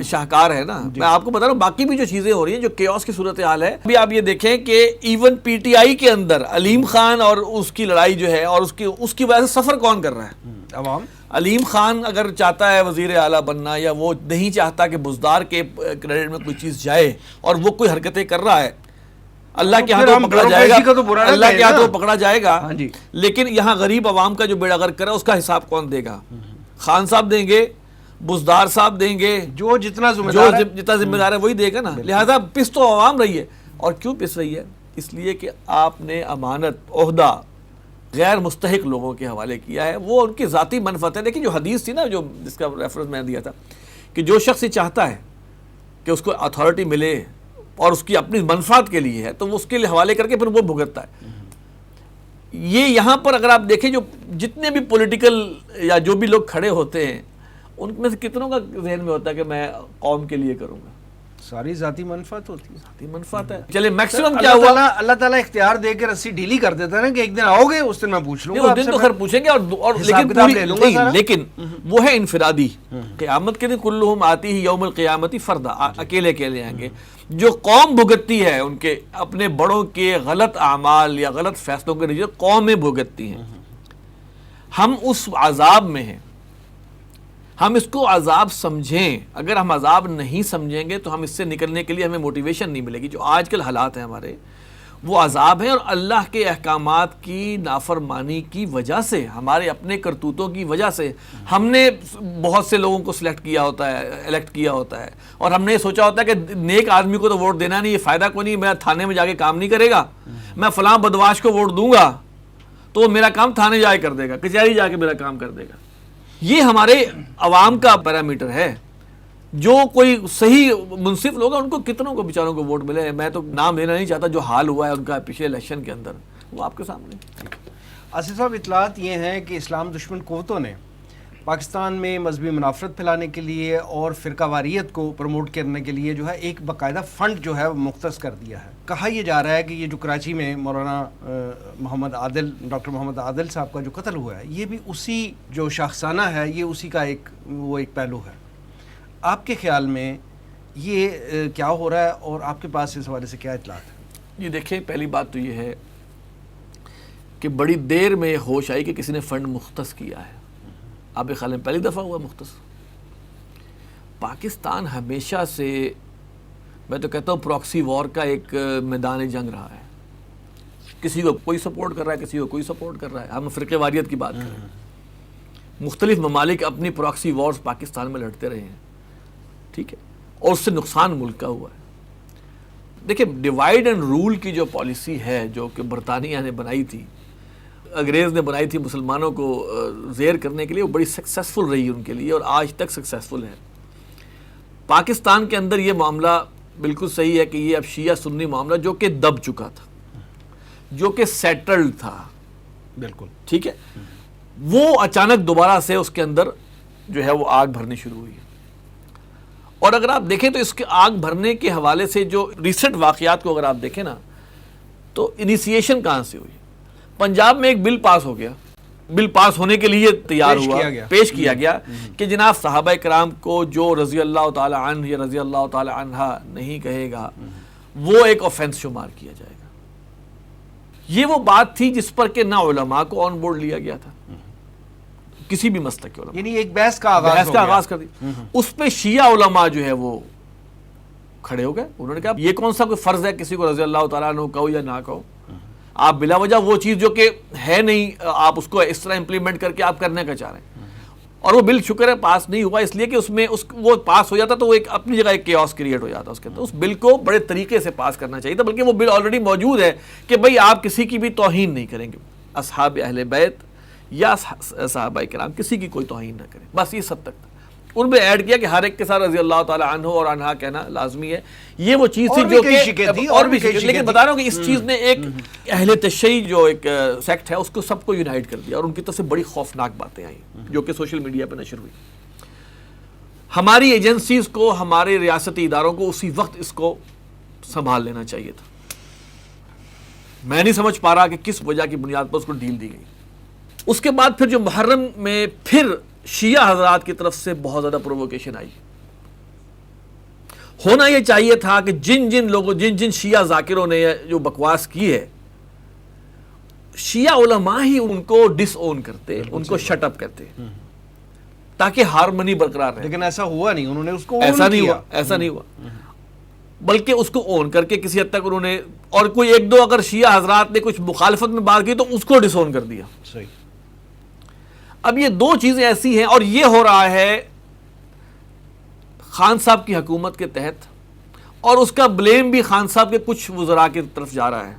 شاہکار ہے نا. میں آپ کو بتا رہا ہوں باقی بھی جو چیزیں ہو رہی ہیں جو کیوس کی صورتحال ہے. ابھی آپ یہ دیکھیں کہ ایون پی ٹی آئی کے اندر علیم خان اور اس کی لڑائی جو ہے، اور اس کی وجہ سے سفر کون کر رہا ہے؟ عوام. علیم خان اگر چاہتا ہے وزیر اعلیٰ بننا، یا وہ نہیں چاہتا کہ بزدار کے کریڈٹ میں کوئی چیز جائے، اور وہ کوئی حرکتیں کر رہا ہے، اللہ کے ہاتھوں پکڑا جائے گا، اللہ کے ہاتھوں پکڑا جائے گا. لیکن یہاں غریب عوام کا جو بیڑا غرق کرا اس کا حساب کون دے گا؟ خان صاحب دیں گے، بزدار صاحب دیں گے، جو جتنا ذمہ دار ہے وہی دے گا نا. لہذا پس تو عوام رہی ہے. اور کیوں پس رہی ہے؟ اس لیے کہ آپ نے امانت عہدہ غیر مستحق لوگوں کے حوالے کیا ہے. وہ ان کی ذاتی منفعت ہے. لیکن جو حدیث تھی نا، جو جس کا ریفرنس میں نے دیا تھا، کہ جو شخص یہ چاہتا ہے کہ اس کو اتھارٹی ملے اور اس کی اپنی منفعت کے لیے ہے تو وہ اس کے لیے حوالے کر کے پھر وہ بھگتتا ہے. یہ یہاں پر اگر آپ دیکھیں جو جتنے بھی پولیٹیکل یا جو بھی لوگ کھڑے ہوتے ہیں ان میں سے کتنوں کا ذہن میں ہوتا ہے کہ میں قوم کے لیے کروں گا؟ ساری ذاتی منفعت ہوتی ہے. ذاتی منفعت ہے. چلے میکسیمم کیا ہوا، اللہ تعالیٰ اختیار دے کے رسی ڈھیلی کر دیتا ہے نا کہ ایک دن آؤ گے اس دن میں پوچھ لوں گا. اس دن تو خیر پوچھیں گے، اور لیکن وہ ہے انفرادی. قیامت کے دن کلہم آتی ہی یوم القیامتی فردا، اکیلے اکیلے آئیں گے. جو قوم بھگتتی ہے ان کے اپنے بڑوں کے غلط اعمال یا غلط فیصلوں کے نتیجے قومیں بھگتتی ہیں. ہم اس عذاب میں ہیں. ہم اس کو عذاب سمجھیں. اگر ہم عذاب نہیں سمجھیں گے تو ہم اس سے نکلنے کے لیے ہمیں موٹیویشن نہیں ملے گی. جو آج کل حالات ہیں ہمارے وہ عذاب ہیں، اور اللہ کے احکامات کی نافرمانی کی وجہ سے، ہمارے اپنے کرتوتوں کی وجہ سے ہم نے بہت سے لوگوں کو سلیکٹ کیا ہوتا ہے، الیکٹ کیا ہوتا ہے، اور ہم نے یہ سوچا ہوتا ہے کہ نیک آدمی کو تو ووٹ دینا نہیں، یہ فائدہ کوئی نہیں، میرا تھانے میں جا کے کام نہیں کرے گا، میں فلاں بدواش کو ووٹ دوں گا تو وہ میرا کام تھانے جا کے کر دے گا، کچہری جا کے میرا کام کر دے گا. یہ ہمارے عوام کا پیرامیٹر ہے. جو کوئی صحیح منصف لوگ ہیں ان کو کتنوں کو بیچاروں کو ووٹ ملے. میں تو نام لینا نہیں چاہتا، جو حال ہوا ہے ان کا پچھلے الیکشن کے اندر وہ آپ کے سامنے. آصف صاحب، اطلاعات یہ ہیں کہ اسلام دشمن قوتوں نے پاکستان میں مذہبی منافرت پھیلانے کے لیے اور فرقہ واریت کو پروموٹ کرنے کے لیے جو ہے ایک باقاعدہ فنڈ جو ہے وہ مختص کر دیا ہے. کہا یہ جا رہا ہے کہ یہ جو کراچی میں مولانا ڈاکٹر محمد عادل صاحب کا جو قتل ہوا ہے یہ بھی اسی جو شاخسانہ ہے، یہ اسی کا ایک پہلو ہے. آپ کے خیال میں یہ کیا ہو رہا ہے اور آپ کے پاس اس حوالے سے کیا اطلاعات ہیں؟ یہ دیکھیں، پہلی بات تو یہ ہے کہ بڑی دیر میں ہوش آئی کہ کسی نے فنڈ مختص کیا ہے. آپ کے خیال میں پہلی دفعہ ہوا مختص؟ پاکستان ہمیشہ سے میں تو کہتا ہوں پراکسی وار کا ایک میدان جنگ رہا ہے. کسی کو کوئی سپورٹ کر رہا ہے، کسی کو کوئی سپورٹ کر رہا ہے. ہم فرقہ واریت کی بات کر رہے ہیں. مختلف ممالک اپنی پراکسی وارز پاکستان میں لڑتے رہے ہیں، ٹھیک ہے، اور اس سے نقصان ملک کا ہوا ہے. دیکھیں، ڈیوائیڈ اینڈ رول کی جو پالیسی ہے جو کہ برطانیہ نے بنائی تھی، انگریز نے بنائی تھی مسلمانوں کو زیر کرنے کے لیے، وہ بڑی سکسیسفل رہی ان کے لیے اور آج تک سکسیسفل ہے. پاکستان کے اندر یہ معاملہ بالکل صحیح ہے کہ یہ اب شیعہ سنی معاملہ جو کہ دب چکا تھا، جو کہ سیٹلڈ تھا، بالکل ٹھیک ہے، وہ اچانک دوبارہ سے اس کے اندر جو ہے وہ آگ بھرنی شروع ہوئی. اور اگر آپ دیکھیں تو اس کے آگ بھرنے کے حوالے سے جو ریسنٹ واقعات کو اگر آپ دیکھیں نا تو انیسیشن کہاں سے ہوئی. پنجاب میں ایک بل پاس ہو گیا, بل پاس ہونے کے لیے تیار ہوا, پیش کیا گیا کہ جناب صحابہ کرام کو جو رضی اللہ تعالی عنہ یا رضی اللہ تعالی عنہا نہیں کہے گا وہ ایک آفینس شمار کیا جائے گا. یہ وہ بات تھی جس پر کہ نہ علماء کو آن بورڈ لیا گیا تھا, کسی بھی مسلک کے علماء, یعنی ایک بحث کا آغاز کر دی. اس پہ شیعہ علماء جو ہے وہ کھڑے ہو گئے, انہوں نے کہا یہ کون سا کوئی فرض ہے کسی کو رضی اللہ تعالیٰ عنہ کہو یا نہ کہو, آپ بلا وجہ وہ چیز جو کہ ہے نہیں آپ اس کو اس طرح امپلیمنٹ کر کے آپ کرنے کا چاہ رہے ہیں. اور وہ بل شکر ہے پاس نہیں ہوا, اس لیے کہ اس میں وہ پاس ہو جاتا تو وہ ایک اپنی جگہ ایک کیوس کریٹ ہو جاتا اس کے اندر. اس بل کو بڑے طریقے سے پاس کرنا چاہیے تھا, بلکہ وہ بل آلریڈی موجود ہے کہ بھئی آپ کسی کی بھی توہین نہیں کریں گے, اصحاب اہل بیت یا صحابہ کرام کسی کی کوئی توہین نہ کریں, بس یہ سب تک تھا. ان میں ایڈ کیا کہ ہر ایک کے ساتھ رضی اللہ تعالی عنہ اور عنہا کہنا لازمی ہے. یہ وہ چیز تھی جو کہ اور بھی لیکن بتا رہا ہوں کہ اس چیز نے ایک اہل تشیع جو ایک سیکٹ ہے اس کو سب کو یونائٹ کر دیا, اور ان کی طرف سے بڑی خوفناک باتیں آئیں جو کہ سوشل میڈیا پہ نشر ہوئی. ہماری ایجنسیز کو, ہمارے ریاستی اداروں کو اسی وقت اس کو سنبھال لینا چاہیے تھا. میں نہیں سمجھ پا رہا کہ کس وجہ کی بنیاد پر اس کو ڈیل دی گئی. اس کے بعد پھر جو محرم میں پھر شیعہ حضرات کی طرف سے بہت زیادہ پرووکیشن آئی. ہونا یہ چاہیے تھا کہ جن لوگوں جن شیعہ ذاکروں نے جو بکواس کی ہے, شیعہ علماء ہی ان کو ڈس اون کرتے, ان کو شٹ اپ کرتے تاکہ ہارمنی برقرار رہے. لیکن ایسا ہوا نہیں, انہوں نے اس کو ایسا نہیں ہوا بلکہ اس کو اون کر کے کسی حد تک انہوں نے, اور کوئی ایک دو اگر شیعہ حضرات نے کچھ مخالفت میں بات کی تو اس کو ڈس اون کر دیا. صحیح. اب یہ دو چیزیں ایسی ہیں, اور یہ ہو رہا ہے خان صاحب کی حکومت کے تحت, اور اس کا بلیم بھی خان صاحب کے کچھ وزراء کی طرف جا رہا ہے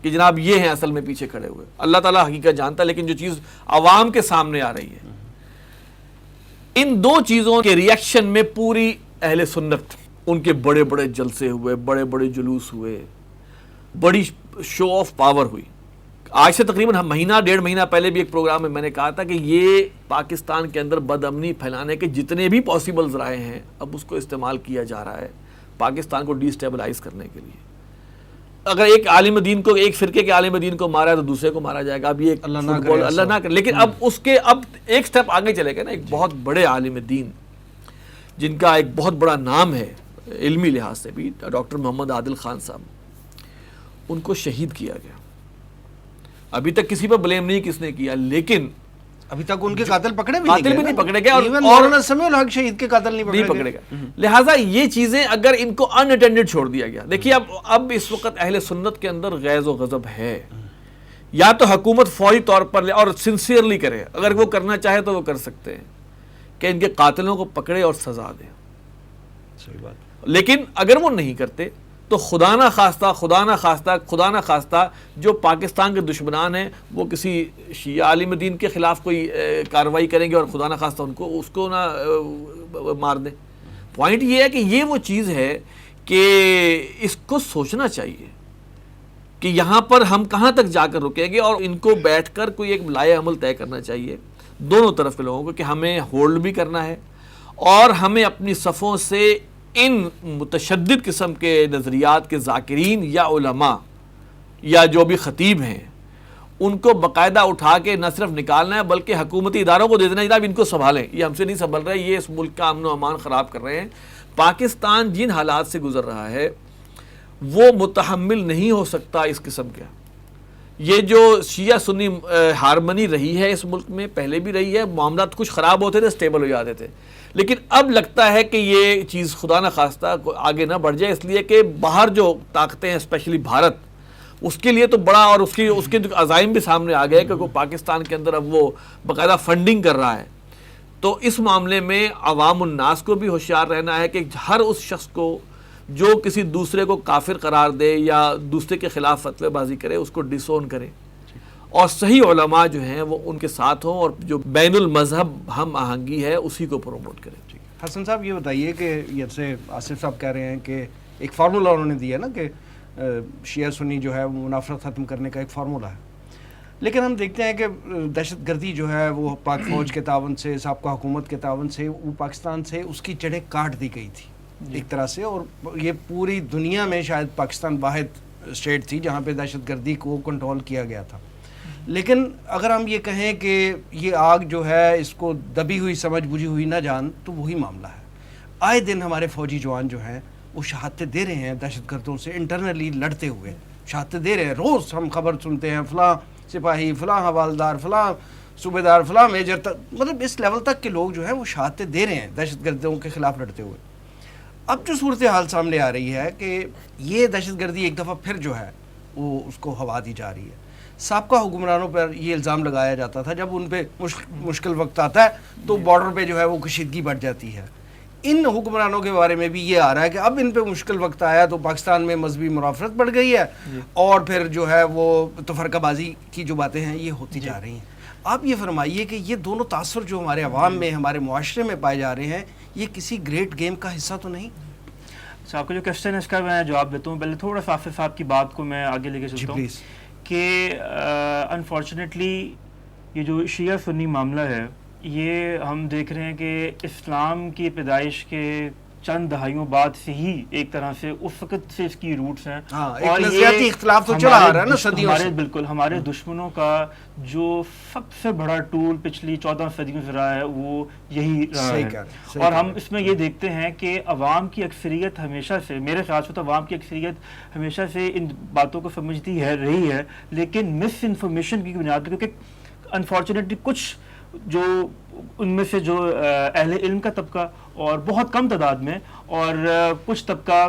کہ جناب یہ ہیں اصل میں پیچھے کھڑے ہوئے. اللہ تعالیٰ حقیقت جانتا ہے, لیکن جو چیز عوام کے سامنے آ رہی ہے, ان دو چیزوں کے ریئیکشن میں پوری اہل سنت, ان کے بڑے بڑے جلسے ہوئے, بڑے بڑے جلوس ہوئے, بڑی شو آف پاور ہوئی. آج سے تقریباً مہینہ ڈیڑھ مہینہ پہلے بھی ایک پروگرام میں میں نے کہا تھا کہ یہ پاکستان کے اندر بد امنی پھیلانے کے جتنے بھی پاسبل ذرائع ہیں اب اس کو استعمال کیا جا رہا ہے پاکستان کو ڈی سٹیبلائز کرنے کے لیے. اگر ایک عالم دین کو, ایک فرقے کے عالم دین کو مارا ہے تو دوسرے کو مارا جائے گا. اب یہ اللہ نہ کرے, لیکن اب اس کے اب ایک سٹیپ آگے چلے گئے نا. ایک بہت بڑے عالم دین جن کا ایک بہت بڑا نام ہے علمی لحاظ سے بھی, ڈاکٹر محمد عادل خان صاحب, ان کو شہید کیا گیا. ابھی تک کسی پر بلیم نہیں کس نے کیا, لیکن ابھی تک ان کے قاتل پکڑے بھی نہیں پکڑے گئے, اور سمیع الحق شہید کے قاتل نہیں پکڑے گئے. لہٰذا یہ چیزیں اگر ان کو ان اٹینڈڈ چھوڑ دیا گیا, دیکھیے اب اس وقت اہل سنت کے اندر غیظ و غضب ہے. یا تو حکومت فوری طور پر لے اور سنسیئرلی کرے, اگر وہ کرنا چاہے تو وہ کر سکتے ہیں کہ ان کے قاتلوں کو پکڑے اور سزا دے. صحیح بات. لیکن اگر وہ نہیں کرتے تو خدا نہ خواستہ جو پاکستان کے دشمنان ہیں وہ کسی شیعہ عالم دین کے خلاف کوئی کارروائی کریں گے اور خدا نہ خواستہ اس کو نہ مار دیں. پوائنٹ یہ ہے کہ یہ وہ چیز ہے کہ اس کو سوچنا چاہیے کہ یہاں پر ہم کہاں تک جا کر رکیں گے, اور ان کو بیٹھ کر کوئی ایک لائحہ عمل طے کرنا چاہیے دونوں طرف کے لوگوں کو کہ ہمیں ہولڈ بھی کرنا ہے, اور ہمیں اپنی صفوں سے ان متشدد قسم کے نظریات کے ذاکرین یا علماء یا جو بھی خطیب ہیں ان کو باقاعدہ اٹھا کے نہ صرف نکالنا ہے بلکہ حکومتی اداروں کو دے دینا ہے, جناب ان کو سنبھالیں, یہ ہم سے نہیں سنبھل رہے, یہ اس ملک کا امن و امان خراب کر رہے ہیں. پاکستان جن حالات سے گزر رہا ہے وہ متحمل نہیں ہو سکتا اس قسم کا. یہ جو شیعہ سنی ہارمنی رہی ہے اس ملک میں, پہلے بھی رہی ہے, معاملات کچھ خراب ہوتے تھے, سٹیبل ہو جاتے تھے, لیکن اب لگتا ہے کہ یہ چیز خدا نہ خواستہ آگے نہ بڑھ جائے, اس لیے کہ باہر جو طاقتیں ہیں اسپیشلی بھارت, اس کے لیے تو بڑا, اور اس کے جو عزائم بھی سامنے آ گئے کہ پاکستان کے اندر اب وہ باقاعدہ فنڈنگ کر رہا ہے. تو اس معاملے میں عوام الناس کو بھی ہوشیار رہنا ہے کہ ہر اس شخص کو جو کسی دوسرے کو کافر قرار دے یا دوسرے کے خلاف فتوی بازی کرے اس کو ڈس اون کرے, اور صحیح علماء جو ہیں وہ ان کے ساتھ ہوں, اور جو بین المذہب ہم آہنگی ہے اسی کو پروموٹ کریں. حسن صاحب یہ بتائیے کہ جیسے آصف صاحب کہہ رہے ہیں کہ ایک فارمولہ انہوں نے دیا نا کہ شیعہ سنی جو ہے وہ منافرت ختم کرنے کا ایک فارمولہ ہے, لیکن ہم دیکھتے ہیں کہ دہشت گردی جو ہے وہ پاک فوج کے تعاون سے, سابقہ حکومت کے تعاون سے وہ پاکستان سے اس کی جڑیں کاٹ دی گئی تھی. ایک طرح سے, اور یہ پوری دنیا میں شاید پاکستان واحد اسٹیٹ تھی جہاں پہ دہشت گردی کو کنٹرول کیا گیا تھا. لیکن اگر ہم یہ کہیں کہ یہ آگ جو ہے اس کو دبی ہوئی سمجھ بجھی ہوئی نہ جان, تو وہی معاملہ ہے. آئے دن ہمارے فوجی جوان جو ہیں وہ شہادتیں دے رہے ہیں دہشت گردوں سے انٹرنلی لڑتے ہوئے, شہادتیں دے رہے ہیں. روز ہم خبر سنتے ہیں فلاں سپاہی, فلاں حوالدار, فلاں صوبے دار, فلاں میجر تک, مطلب اس لیول تک کے لوگ جو ہیں وہ شہادتیں دے رہے ہیں دہشت گردوں کے خلاف لڑتے ہوئے. اب جو صورتحال سامنے آ رہی ہے کہ یہ دہشت گردی ایک دفعہ پھر جو ہے وہ اس کو ہوا دی جا رہی ہے. سابقہ حکمرانوں پر یہ الزام لگایا جاتا تھا جب ان پہ مشکل وقت آتا ہے تو بارڈر پہ جو ہے وہ کشیدگی بڑھ جاتی ہے. ان حکمرانوں کے بارے میں بھی یہ آ رہا ہے کہ اب ان پہ مشکل وقت آیا تو پاکستان میں مذہبی منافرت بڑھ گئی ہے, اور پھر جو ہے وہ تفرقہ بازی کی جو باتیں ہیں یہ ہوتی جا رہی ہیں. آپ یہ فرمائیے کہ یہ دونوں تاثر جو ہمارے عوام میں, ہمارے معاشرے میں پائے جا رہے ہیں, یہ کسی گریٹ گیم کا حصہ تو نہیں؟ آپ کا جو کوشچن ہے اس کا میں جواب دیتا ہوں. پہلے تھوڑا سا حافظ صاحب کی بات کو میں آگے لے کے چلتا ہوں کہ انفارچونیٹلی یہ جو شیعہ سنی معاملہ ہے یہ ہم دیکھ رہے ہیں کہ اسلام کی پیدائش کے چند دہائیوں بعد سے ہی ایک طرح سے اس وقت سے اس کی روٹس ہیں, اور نظریاتی اختلاف تو چلا آ رہا ہے نا صدیوں سے. بالکل ہمارے دشمنوں کا جو سب سے بڑا ٹول پچھلی 14 صدیوں سے رہا ہے وہ یہی رہا ہے. اور ہم اس میں یہ دیکھتے ہیں کہ عوام کی اکثریت ہمیشہ سے, میرے خیال سے تو عوام کی اکثریت ہمیشہ سے ان باتوں کو سمجھتی ہے رہی ہے, لیکن مس انفارمیشن کی بنیاد پر, کیونکہ انفارچونیٹلی کچھ جو ان میں سے جو اہل علم کا طبقہ اور بہت کم تعداد میں, اور کچھ طبقہ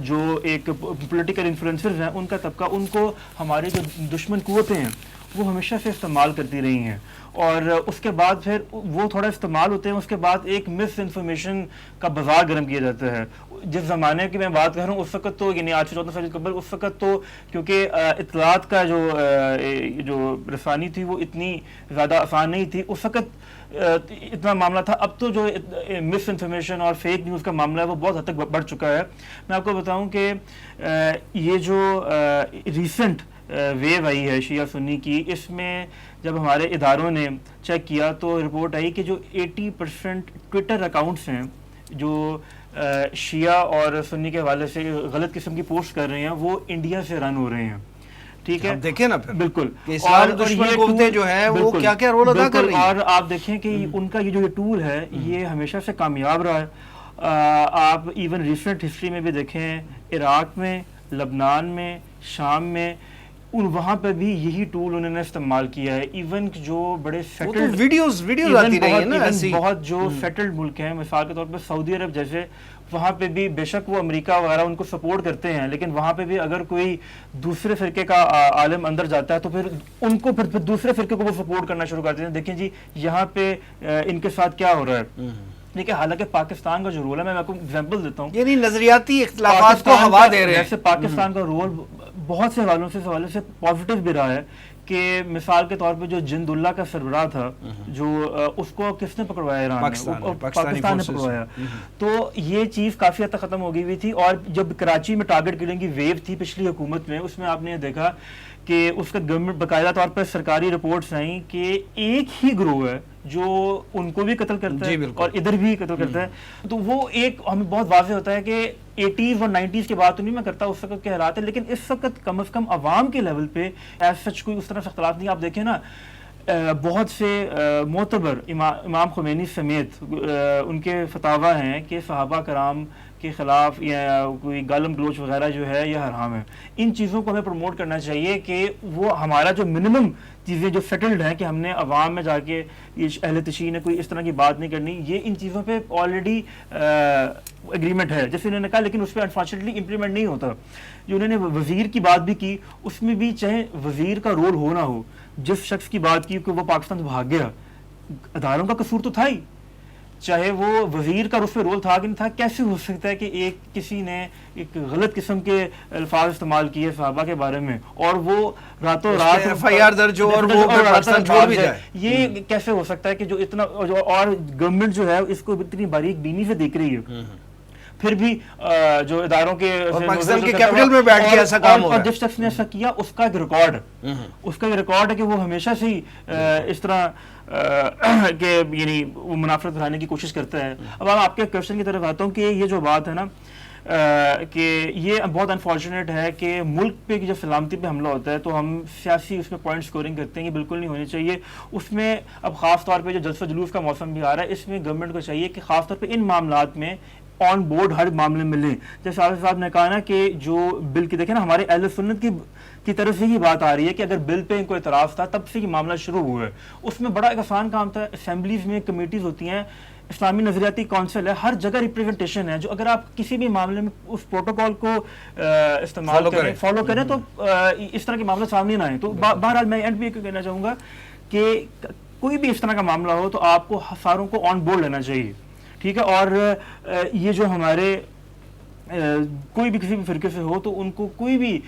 جو ایک پولیٹیکل انفلوئنسرز ہیں ان کا طبقہ, ان کو ہماری جو دشمن قوتیں ہیں وہ ہمیشہ سے استعمال کرتی رہی ہیں, اور اس کے بعد پھر وہ تھوڑا استعمال ہوتے ہیں, اس کے بعد ایک مس انفارمیشن کا بازار گرم کیا جاتا ہے. جس زمانے کی میں بات کر رہا ہوں اس وقت تو, یعنی آج سے 14 سال قبل, اس وقت تو کیونکہ اطلاعات کا جو رسانی تھی وہ اتنی زیادہ آسان نہیں تھی, اس وقت اتنا معاملہ تھا. اب تو جو مس انفارمیشن اور فیک نیوز کا معاملہ ہے وہ بہت حد تک بڑھ چکا ہے. میں آپ کو بتاؤں کہ یہ جو ریسنٹ ویو آئی ہے شیعہ سنی کی, اس میں جب ہمارے اداروں نے چیک کیا تو رپورٹ آئی کہ جو 80% ٹویٹر اکاؤنٹس ہیں جو شیعہ اور سنی کے حوالے سے غلط قسم کی پوسٹ کر رہے ہیں وہ انڈیا سے رن ہو رہے ہیں. ٹھیک ہے, دیکھیں نا پھر بالکل اسلام دشمن قوتیں جو ہیں وہ کیا کیا رول ادا کر رہی ہیں, اور آپ دیکھیں کہ ان کا یہ جو ٹول ہے یہ ہمیشہ سے کامیاب رہا ہے. آپ ایون ریسنٹ ہسٹری میں بھی دیکھیں, عراق میں, لبنان میں, شام میں, وہاں پہ بھی یہی ٹول انہوں نے استعمال کیا ہے. ایون جو بڑے سیٹلڈ ویڈیوز آتی رہی ہیں نا ایسی, بہت جو سیٹلڈ ملک ہیں, مثال کے طور پہ سعودی عرب جیسے, وہاں پہ بھی بے شک وہ امریکہ وغیرہ ان کو سپورٹ کرتے ہیں, لیکن وہاں پہ بھی اگر کوئی دوسرے فرقے کا عالم اندر جاتا ہے تو پھر ان کو پھر دوسرے فرقے کو وہ سپورٹ کرنا شروع کرتے ہیں. دیکھیں جی یہاں پہ ان کے ساتھ کیا ہو رہا ہے. ٹھیک ہے, حالانکہ پاکستان کا جو رول ہے, میں آپ کو ایگزامپل دیتا ہوں, یعنی نظریاتی اختلافات کو ہوا دے رہے ہیں. جیسے پاکستان کا رول بہت سے حوالوں سے پازیٹیو بھی رہا ہے کہ مثال کے طور پہ جو جند اللہ کا سربراہ تھا, جو اس کو کس نے پکڑوایا, ایران نے, پاکستان نے پکڑوایا. تو یہ چیز کافی حد تک ختم ہو گئی ہوئی تھی. اور جب کراچی میں ٹارگٹ کلنگ کی ویو تھی پچھلی حکومت میں, اس میں آپ نے دیکھا کہ اس کا گورنمنٹ باقاعدہ طور پر سرکاری رپورٹس آئیں کہ ایک ہی گروہ ہے جو ان کو بھی قتل کرتا ہے اور ادھر بھی قتل کرتا ہے. تو وہ ایک ہمیں بہت واضح ہوتا ہے کہ 80s اور 90s کی بات تو نہیں میں کرتا اس وقت کے حالات ہے, لیکن اس وقت کم از کم عوام کے لیول پہ ایز سچ کوئی اس طرح سے اختلاف نہیں. آپ دیکھیں نا بہت سے معتبر امام خمینی سمیت ان کے فتاوی ہیں کہ صحابہ کرام کے خلاف یا کوئی گالم گلوچ وغیرہ جو ہے یہ حرام ہے. ان چیزوں کو ہمیں پروموٹ کرنا چاہیے کہ وہ ہمارا جو منیمم چیزیں جو سیٹلڈ ہیں کہ ہم نے عوام میں جا کے اہل تشیع نے کوئی اس طرح کی بات نہیں کرنی, یہ ان چیزوں پہ آلریڈی اگریمنٹ ہے جیسے انہوں نے کہا, لیکن اس پہ انفارچونیٹلی امپلیمنٹ نہیں ہوتا. جو انہوں نے وزیر کی بات بھی کی, اس میں بھی چاہے وزیر کا رول ہو نہ ہو, جس شخص کی بات کی کہ وہ پاکستان سے بھاگ گیا, اداروں کا قصور تو تھا ہی, چاہے وہ وزیر کا اس پہ رول تھا کہ نہیں تھا. کیسے ہو سکتا ہے کہ ایک کسی نے ایک غلط قسم کے الفاظ استعمال کیے صحابہ کے بارے میں اور وہ راتوں رات ایف آئی آر درج ہو اور وہ پاکستان چھوڑ بھی جائے, یہ کیسے ہو سکتا ہے کہ جو اتنا, اور گورنمنٹ جو ہے اس کو اتنی باریک بینی سے دیکھ رہی ہے. پھر بھی جو اداروں کے پاکستان کے کیپٹل میں بیٹھ کے ایسا کام ہو رہا ہے. اور جس شخص نے ایسا کیا اس کا ایک ریکارڈ ہے کہ وہ ہمیشہ سے ہی اس طرح کہ یعنی وہ منافرت بڑھانے کی کوشش کرتا ہے. اب آپ کے کوشچن کی طرف آتا ہوں کہ یہ جو بات ہے نا کہ یہ بہت انفارچونیٹ ہے کہ ملک پہ جب سلامتی پہ حملہ ہوتا ہے تو ہم سیاسی اس میں پوائنٹ سکورنگ کرتے ہیں. یہ بالکل نہیں ہونی چاہیے. اس میں اب خاص طور پہ جو جلسہ جلوس کا موسم بھی آ رہا ہے, اس میں گورنمنٹ کو چاہیے کہ خاص طور پہ ان معاملات میں آن بورڈ ہر معاملے میں لیں. جیسے عاصف صاحب نے کہا نا کہ جو بل کی دیکھیں نا ہمارے اہل سنت کی طرف سے یہ بات آ رہی ہے کہ اگر بل پہ ان کو اعتراض تھا تب سے یہ معاملہ شروع ہوا ہے. اس میں بڑا ایک آسان کام تھا. اسمبلیز میں کمیٹیز ہوتی ہیں, اسلامی نظریاتی کونسل ہے, ہر جگہ ریپریزنٹیشن ہے. جو اگر آپ کسی بھی معاملے میں اس پروٹوکول کو استعمال کریں, فالو کریں تو اس طرح کے معاملے سامنے نہ آئیں. تو بہرحال میں اینڈ بھی کہنا چاہوں گا کہ کوئی بھی اس طرح کا معاملہ ہو تو آپ کو ساروں کو آن بورڈ لینا چاہیے, ٹھیک ہے. اور یہ جو ہمارے کوئی بھی کسی بھی فرقے سے ہو تو ان کو کوئی بھی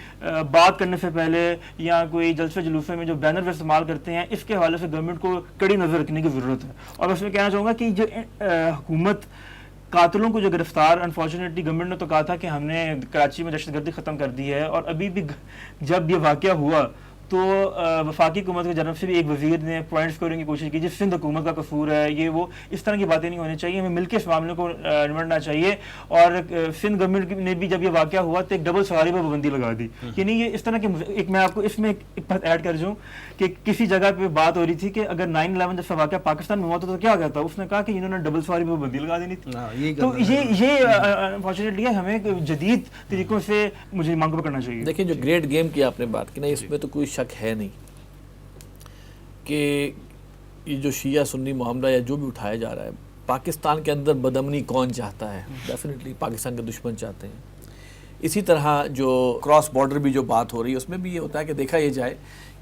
بات کرنے سے پہلے یا کوئی جلسے جلوسے میں جو بینر استعمال کرتے ہیں اس کے حوالے سے گورنمنٹ کو کڑی نظر رکھنے کی ضرورت ہے. اور بس میں کہنا چاہوں گا کہ جو حکومت قاتلوں کو جو گرفتار, انفارچونیٹلی گورنمنٹ نے تو کہا تھا کہ ہم نے کراچی میں دہشت گردی ختم کر دی ہے, اور ابھی بھی جب یہ واقعہ ہوا تو وفاقی حکومت کی جانب سے بھی ایک وزیر نے پوائنٹ سکورنگ کی کوشش کی جس سندھ حکومت کا قصور ہے, یہ وہ اس طرح کی باتیں نہیں ہونی چاہیے. ہمیں مل کے اس معاملے کو نمٹنا چاہیے. اور سندھ گورنمنٹ نے بھی جب یہ واقعہ ہوا تو ایک ڈبل سواری پر پابندی لگا دی. یعنی یہ اس طرح کے ایک میں آپ کو اس میں ایک بات ایڈ کر دوں کہ کسی جگہ پہ بات ہو رہی تھی کہ اگر 9/11 جیسا واقعہ پاکستان میں ہوا تو کیا گیا تھا, اس نے کہا کہ انہوں نے ڈبل سواری پر پابندی لگا دینی تھی. تو یہ انفارچونیٹلی ہمیں جدید طریقوں سے مجھے مانگ پکڑنا چاہیے. دیکھیں جو گریٹ گیم کی آپ نے بات کی نا, اس میں تو کوئی شک ہے نہیں کہ یہ جو شیعہ سنی معاملہ یا جو بھی اٹھایا جا رہا ہے, پاکستان کے اندر بدامنی کون چاہتا ہے؟ ڈیفینیٹلی پاکستان کے دشمن چاہتے ہیں. اسی طرح جو کراس بارڈر بھی جو بات ہو رہی ہے اس میں بھی یہ ہوتا ہے کہ دیکھا یہ جائے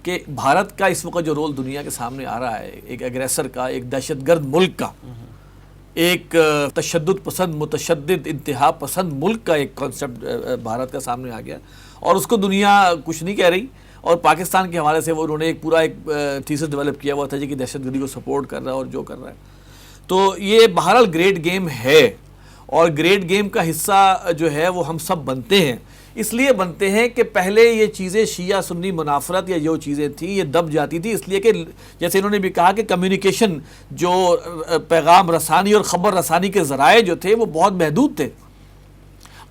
کہ بھارت کا اس وقت جو رول دنیا کے سامنے آ رہا ہے, ایک ایگریسر کا, ایک دہشت گرد ملک کا, ایک تشدد پسند متشدد انتہا پسند ملک کا ایک کانسیپٹ بھارت کا سامنے آ گیا, اور اس کو دنیا کچھ نہیں کہہ رہی. اور پاکستان کے حوالے سے وہ انہوں نے ایک پورا ایک تھیسس ڈیولپ کیا ہوا تھا جی کہ دہشت گردی کو سپورٹ کر رہا ہے اور جو کر رہا ہے. تو یہ بہرحال گریٹ گیم ہے, اور گریٹ گیم کا حصہ جو ہے وہ ہم سب بنتے ہیں. اس لیے بنتے ہیں کہ پہلے یہ چیزیں شیعہ سنی منافرت یا جو چیزیں تھیں یہ دب جاتی تھی, اس لیے کہ جیسے انہوں نے بھی کہا کہ کمیونیکیشن جو پیغام رسانی اور خبر رسانی کے ذرائع جو تھے وہ بہت محدود تھے.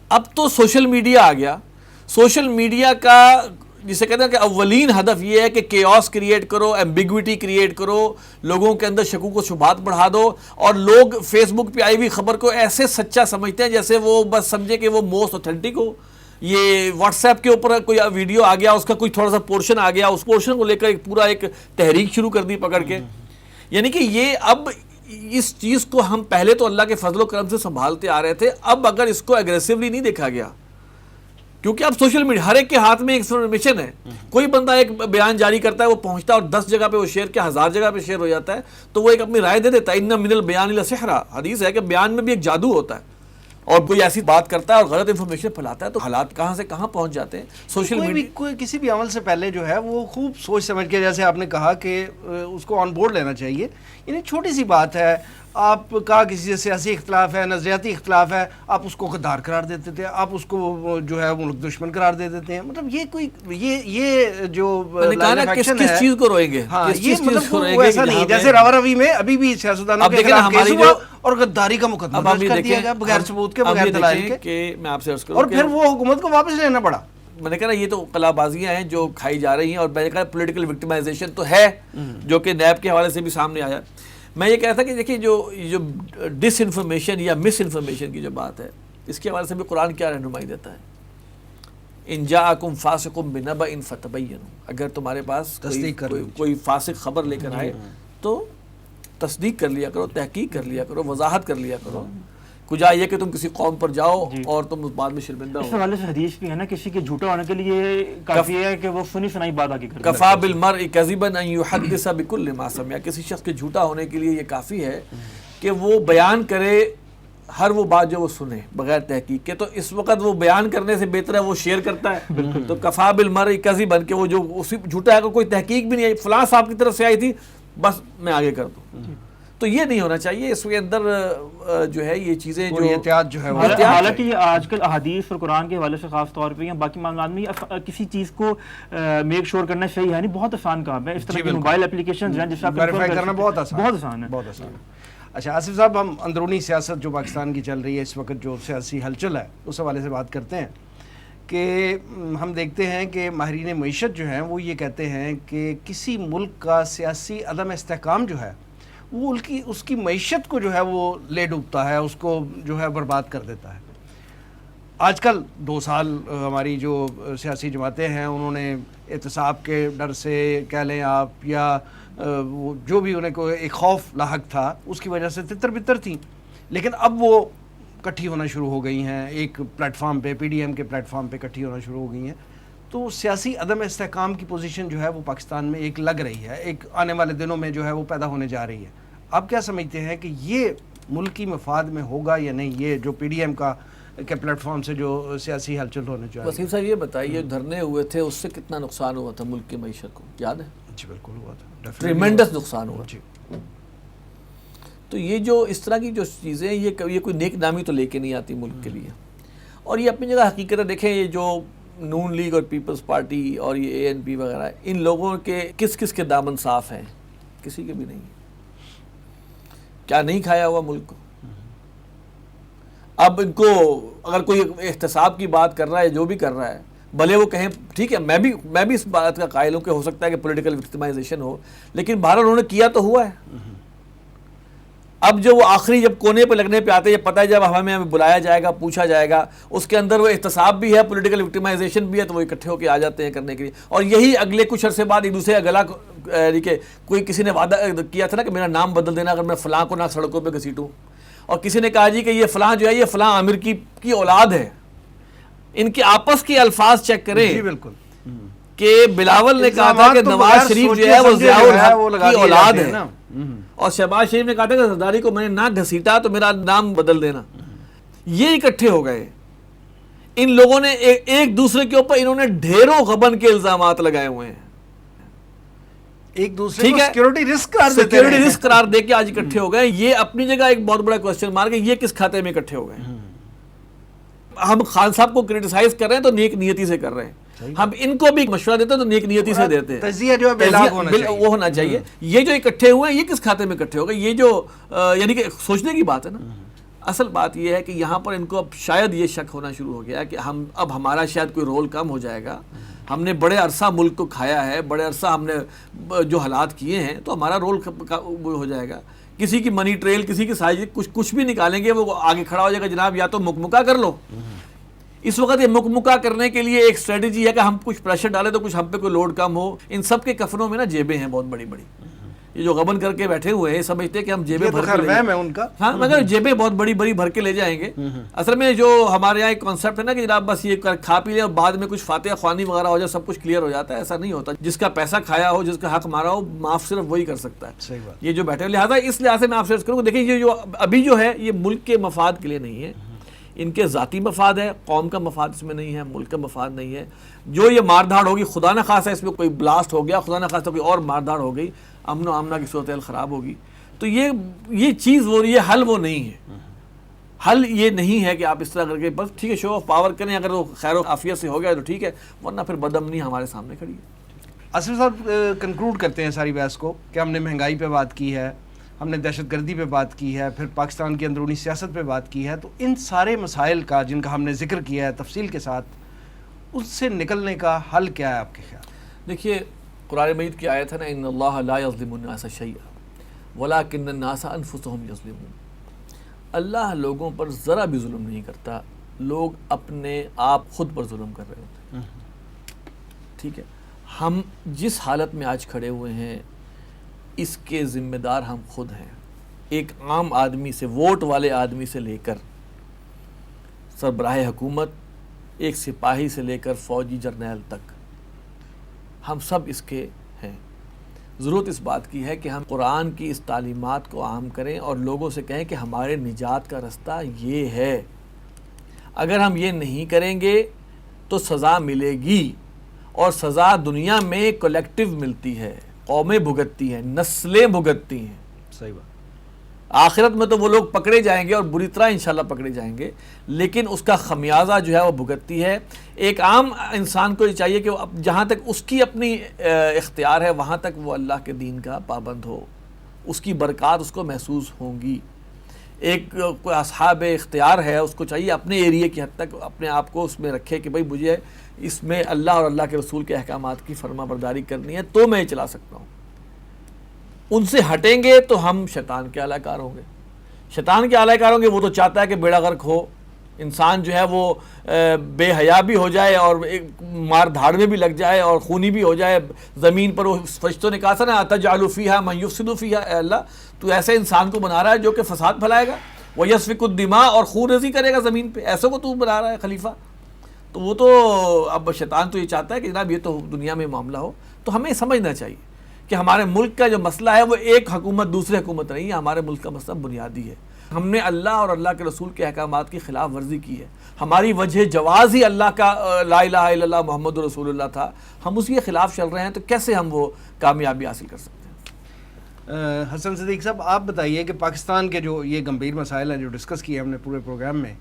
اب تو سوشل میڈیا آ گیا. سوشل میڈیا کا جسے کہتے ہیں کہ اولین ہدف یہ ہے کہ کیوس کریٹ کرو, ایمبیگوٹی کریٹ کرو, لوگوں کے اندر شکوک و شبہات بڑھا دو, اور لوگ فیس بک پہ آئی ہوئی خبر کو ایسے سچا سمجھتے ہیں جیسے وہ بس سمجھے کہ وہ موسٹ اوتھینٹک ہو. یہ واٹس ایپ کے اوپر کوئی ویڈیو آ گیا, اس کا کوئی تھوڑا سا پورشن آ گیا, اس پورشن کو لے کر ایک پورا ایک تحریک شروع کر دی پکڑ کے. یعنی کہ یہ اب اس چیز کو ہم پہلے تو اللہ کے فضل و کرم سے سنبھالتے آ رہے تھے, اب اگر اس کو ایگریسولی نہیں دیکھا گیا, کیونکہ اب سوشل میڈیا ہر ایک کے ہاتھ میں ایک انفارمیشن ہے. کوئی بندہ ایک بیان جاری کرتا ہے, وہ پہنچتا ہے اور 10 جگہ پہ وہ شیئر کیا 1000 جگہ پہ شیئر ہو جاتا ہے, تو وہ ایک اپنی رائے دے دیتا ہے. ان من البیان لسحر, حدیث ہے کہ بیان میں بھی ایک جادو ہوتا ہے. اور کوئی ایسی بات کرتا ہے اور غلط انفارمیشن پھیلاتا ہے تو حالات کہاں سے کہاں پہنچ جاتے ہیں. سوشل میڈیا کوئی کسی بھی عمل سے پہلے جو ہے وہ خوب سوچ سمجھ کے, جیسے آپ نے کہا کہ اس کو آن بورڈ لینا چاہیے. یعنی چھوٹی سی بات ہے, آپ کا کسی سے سیاسی اختلاف ہے, نظریاتی اختلاف ہے, آپ اس کو غدار قرار دیتے تھے, آپ اس کو جو ہے ملک دشمن قرار دے دیتے ہیں. مطلب یہ کوئی یہ جو کس چیز کو روئیں گے, ہاں یہ مطلب ایسا نہیں جیسے راوا روی میں ابھی بھی سیاستدانوں کے خلاف کیس ہوا اور غداری کا مقدمہ درج کر دیا گیا بغیر ثبوت کے, بغیر دلائل کے, میں آپ سے عرض کروں اور پھر وہ حکومت کو واپس لینا پڑا. میں نے کہا یہ تو قلعہ بازیاں ہیں جو کھائی جا رہی ہیں, اور میں نے کہا پولیٹیکل وکٹمائزیشن تو ہے جو کہ نیب کے حوالے سے بھی سامنے آیا. میں یہ کہہ رہا تھا کہ دیکھیے جو ڈس انفارمیشن یا مس انفارمیشن کی جو بات ہے, اس کے حوالے سے بھی قرآن کیا رہنمائی دیتا ہے, ان جاءکم فاسق بنبأ فتبینوا, اگر تمہارے پاس کوئی فاسق خبر لے کر آئے تو تصدیق کر لیا کرو, تحقیق کر لیا کرو, وضاحت کر لیا کرو. کجا یہ کہ تم کسی قوم پر جاؤ اور تم اس بات میں شرمندہ ہو. اس حوالے سے حدیث بھی ہے نا, کسی کے جھوٹا ہونے کے لیے کافی ہے کہ وہ سنی سنائی بات آگے کرے. کفا بالمرء کذبا ان یحدث بكل ما سمع, کسی شخص کے جھوٹا ہونے کے لیے یہ کافی ہے کہ وہ بیان کرے ہر وہ بات جو وہ سنے بغیر تحقیق کے. تو اس وقت وہ بیان کرنے سے بہتر ہے وہ شیئر کرتا ہے. تو کفا بالمرء کذبا کہ وہ جو اسی جھوٹا ہے, کوئی تحقیق بھی نہیں ہے, فلاں صاحب کی طرف سے آئی تھی بس میں آگے کر دوں. تو تو یہ نہیں ہونا چاہیے. اس کے اندر جو ہے یہ چیزیں جو احتیاط جو ہے وہ حالانکہ یہ آج کل احادیث اور قرآن کے حوالے سے خاص طور پہ یا باقی معاملات میں کسی چیز کو میک شور کرنا صحیح ہے نہیں, بہت آسان کام ہے. اس طرح کی موبائل اپلیکیشنز ہیں جس سے آپ ویریفائی کرنا بہت آسان ہے. بہت آسان ہے. اچھا آصف صاحب, ہم اندرونی سیاست جو پاکستان کی چل رہی ہے اس وقت, جو سیاسی ہلچل ہے اس حوالے سے بات کرتے ہیں کہ ہم دیکھتے ہیں کہ ماہرین معیشت جو ہیں وہ یہ کہتے ہیں کہ کسی ملک کا سیاسی عدم استحکام جو ہے وہ اس کی معیشت کو جو ہے وہ لے ڈوبتا ہے, اس کو جو ہے برباد کر دیتا ہے. آج کل 2 سال ہماری جو سیاسی جماعتیں ہیں انہوں نے احتساب کے ڈر سے کہہ لیں آپ, یا جو بھی انہیں کو ایک خوف لاحق تھا اس کی وجہ سے تتر بتر تھیں, لیکن اب وہ کٹھی ہونا شروع ہو گئی ہیں ایک پلیٹ فارم پہ, پی ڈی ایم کے پلیٹ فارم پہ کٹھی ہونا شروع ہو گئی ہیں. تو سیاسی عدم استحکام کی پوزیشن جو ہے وہ پاکستان میں ایک لگ رہی ہے, ایک آنے والے دنوں میں جو ہے وہ پیدا ہونے جا رہی ہے. آپ کیا سمجھتے ہیں کہ یہ ملکی مفاد میں ہوگا یا نہیں, یہ جو پی ڈی ایم کے پلیٹ فارم سے جو سیاسی ہلچل ہونے جا رہی ہے؟ وسیم صاحب یہ بتائیے, دھرنے ہوئے تھے اس سے کتنا نقصان ہوا تھا ملک کی معیشت کو, یاد ہے؟ جی بالکل ہوا تھا, ٹریمنڈس نقصان ہوا. جی. تو یہ جو اس طرح کی جو چیزیں یہ کوئی نیک نامی تو لے کے نہیں آتی ملک کے لیے, اور یہ اپنی جگہ حقیقت ہے. دیکھیں یہ جو نون لیگ اور پیپلز پارٹی اور یہ اے این پی وغیرہ, ان لوگوں کے کس کے دامن صاف ہیں؟ کسی کے بھی نہیں. کیا نہیں کھایا ہوا ملک کو؟ اب ان کو اگر کوئی احتساب کی بات کر رہا ہے, جو بھی کر رہا ہے, بھلے وہ کہیں ٹھیک ہے, میں بھی اس بات کا قائل ہوں کہ ہو سکتا ہے کہ پولیٹیکل وکٹمائزیشن ہو, لیکن بہرحال انہوں نے کیا تو ہوا ہے. اب جو وہ آخری جب کونے پہ لگنے پہ آتے ہیں, پتہ ہے جب ہمیں بلایا جائے گا, پوچھا جائے گا, اس کے اندر وہ احتساب بھی ہے, پولیٹیکل وکٹمائزیشن بھی ہے, تو وہ اکٹھے ہو کے آ جاتے ہیں کرنے کے لیے. اور یہی اگلے کچھ عرصے بعد ایک دوسرے کا گلا, کہ کوئی کسی نے وعدہ کیا تھا نا کہ میرا نام بدل دینا اگر میں فلاں کو نہ سڑکوں پہ گھسیٹوں, اور کسی نے کہا جی کہ یہ فلاں جو ہے یہ فلاں عامر کی اولاد ہے. ان کے آپس کے الفاظ چیک کریں. جی بالکل, کہ بلاول نے کہا تھا کہ نواز شریف جو ہے وہ ضیاء الحق کی اولاد ہے, اور شہباز شریف نے کہا تھا کہ زرداری کو میں نے نہ گھسیٹا تو میرا نام بدل دینا. یہ اکٹھے ہو گئے. ان لوگوں نے ایک دوسرے کے اوپر انہوں نے ڈھیروں غبن کے الزامات لگائے ہوئے ہیں, ایک دوسرے کو سیکیورٹی رسک قرار دے کے آج اکٹھے ہو گئے. یہ اپنی جگہ ایک بہت بڑا کوسچن مارک ہے, یہ کس کھاتے میں اکٹھے ہو گئے. ہم خان صاحب کو کریٹیسائز کر رہے ہیں تو نیک نیتی سے کر رہے ہیں, ہم ان کو بھی مشورہ دیتے ہیں تو نیک نیتی سے دیتے ہیں. تجزیہ جو ہے وہ ہونا چاہیے. یہ جو اکٹھے ہوئے ہیں یہ کس کھاتے میں اکٹھے ہو گئے, یہ جو یعنی کہ سوچنے کی بات ہے نا. اصل بات یہ ہے کہ یہاں پر ان کو اب شاید یہ شک ہونا شروع ہو گیا کہ اب ہمارا شاید کوئی رول کم ہو جائے گا. ہم نے بڑے عرصہ ملک کو کھایا ہے, بڑے عرصہ ہم نے جو حالات کیے ہیں, تو ہمارا رول ہو جائے گا. کسی کی منی ٹریل, کسی کی سائز, کچھ بھی نکالیں گے وہ آگے کھڑا ہو جائے گا, جناب یا تو مکمکا کر لو. اس وقت یہ مکمکا کرنے کے لیے ایک اسٹریٹجی ہے کہ ہم کچھ پریشر ڈالیں تو کچھ ہم پہ کوئی لوڈ کم ہو. ان سب کے کفنوں میں نا جیبیں ہیں بہت بڑی بڑی. یہ جو غبن کر کے بیٹھے ہوئے ہیں سمجھتے ہیں کہ ہم جیبیں بھر کے لے ان کا, ہاں مگر جیبیں بہت بڑی بڑی بھر کے لے جائیں گے. اصل میں جو ہمارے یہاں ایک کانسیپٹ ہے نا کہ جناب بس یہ کھا پی لیں اور بعد میں کچھ فاتحہ خوانی وغیرہ ہو جائے سب کچھ کلیئر ہو جاتا ہے. ایسا نہیں ہوتا. جس کا پیسہ کھایا ہو, جس کا حق مارا ہو, معاف صرف وہی کر سکتا ہے. یہ جو بیٹھے, لہٰذا اس لحاظ سے میں آپ سے کروں دیکھیں یہ جو ابھی جو ہے یہ ملک کے مفاد کے لیے نہیں ہے. ان کے ذاتی مفاد ہے, قوم کا مفاد اس میں نہیں ہے, ملک کا مفاد نہیں ہے. جو یہ مار دھاڑ ہوگی, خدا نہ خواستہ اس میں کوئی بلاسٹ ہو گیا, خدا نہ خواستہ کوئی اور مار دھاڑ ہو گئی, امن و آمنہ کی صورتحال خراب ہوگی, تو یہ چیز یہ حل وہ نہیں ہے. حل یہ نہیں ہے کہ آپ اس طرح کر کے بس ٹھیک ہے شو آف پاور کریں, اگر وہ خیر و عافیت سے ہو گیا تو ٹھیک ہے, ورنہ پھر بدامنی ہمارے سامنے کھڑی ہے. آصف صاحب کنکلوڈ کرتے ہیں ساری بحث کو کہ ہم نے مہنگائی پہ بات کی ہے, ہم نے دہشت گردی پہ بات کی ہے, پھر پاکستان کی اندرونی سیاست پہ بات کی ہے, تو ان سارے مسائل کا جن کا ہم نے ذکر کیا ہے تفصیل کے ساتھ, اس سے نکلنے کا حل کیا ہے آپ کے خیال؟ دیکھیے قرآن مجید کی آیت ہے نا, ان اللہ لا یظلم الناس شیئا ولکن الناس انفسهم یظلمون. اللہ لوگوں پر ذرا بھی ظلم نہیں کرتا, لوگ اپنے آپ خود پر ظلم کر رہے ہوتے ہیں. ٹھیک ہے, ہم جس حالت میں آج کھڑے ہوئے ہیں اس کے ذمہ دار ہم خود ہیں. ایک عام آدمی سے, ووٹ والے آدمی سے لے کر سربراہ حکومت, ایک سپاہی سے لے کر فوجی جرنیل تک, ہم سب اس کے ہیں. ضرورت اس بات کی ہے کہ ہم قرآن کی اس تعلیمات کو عام کریں اور لوگوں سے کہیں کہ ہمارے نجات کا رستہ یہ ہے. اگر ہم یہ نہیں کریں گے تو سزا ملے گی, اور سزا دنیا میں کولیکٹیو ملتی ہے, قومیں بھگتتی ہیں, نسلیں بھگتتی ہیں. صحیح بات. آخرت میں تو وہ لوگ پکڑے جائیں گے اور بری طرح انشاءاللہ پکڑے جائیں گے، لیکن اس کا خمیازہ جو ہے وہ بھگتتی ہے۔ ایک عام انسان کو یہ چاہیے کہ وہ جہاں تک اس کی اپنی اختیار ہے وہاں تک وہ اللہ کے دین کا پابند ہو، اس کی برکات اس کو محسوس ہوں گی۔ ایک کوئی اصحاب اختیار ہے، اس کو چاہیے اپنے ایریے کی حد تک اپنے آپ کو اس میں رکھے کہ بھئی مجھے اس میں اللہ اور اللہ کے رسول کے احکامات کی فرما برداری کرنی ہے تو میں یہ چلا سکتا ہوں۔ ان سے ہٹیں گے تو ہم شیطان کے اعلی کار ہوں گے۔ شیطان کے اعلی کار ہوں گے، وہ تو چاہتا ہے کہ بیڑا غرق ہو، انسان جو ہے وہ بے حیا بھی ہو جائے اور مار دھاڑ میں بھی لگ جائے اور خونی بھی ہو جائے زمین پر۔ وہ فرشتوں نے کہا تھا نا اتجعل فیہا من یفسد فیہا، اے اللہ تو ایسے انسان کو بنا رہا ہے جو کہ فساد پھیلائے گا، ویسفک الدماء اور خون ریزی کرے گا زمین پہ، ایسے کو تو بنا رہا ہے خلیفہ۔ تو وہ تو اب شیطان تو یہ چاہتا ہے کہ جناب یہ تو دنیا میں معاملہ ہو۔ تو ہمیں سمجھنا چاہیے کہ ہمارے ملک کا جو مسئلہ ہے وہ ایک حکومت دوسرے حکومت نہیں ہے، ہمارے ملک کا مسئلہ بنیادی ہے۔ ہم نے اللہ اور اللہ کے رسول کے احکامات کی خلاف ورزی کی ہے، ہماری وجہ جواز ہی اللہ کا لا الہ الا اللہ محمد رسول اللہ تھا، ہم اسی کے خلاف چل رہے ہیں، تو کیسے ہم وہ کامیابی حاصل کر سکتے ہیں؟ حسن صدیق صاحب آپ بتائیے کہ پاکستان کے جو یہ گمبھیر مسائل ہیں جو ڈسکس کیے ہم نے پورے پروگرام میں،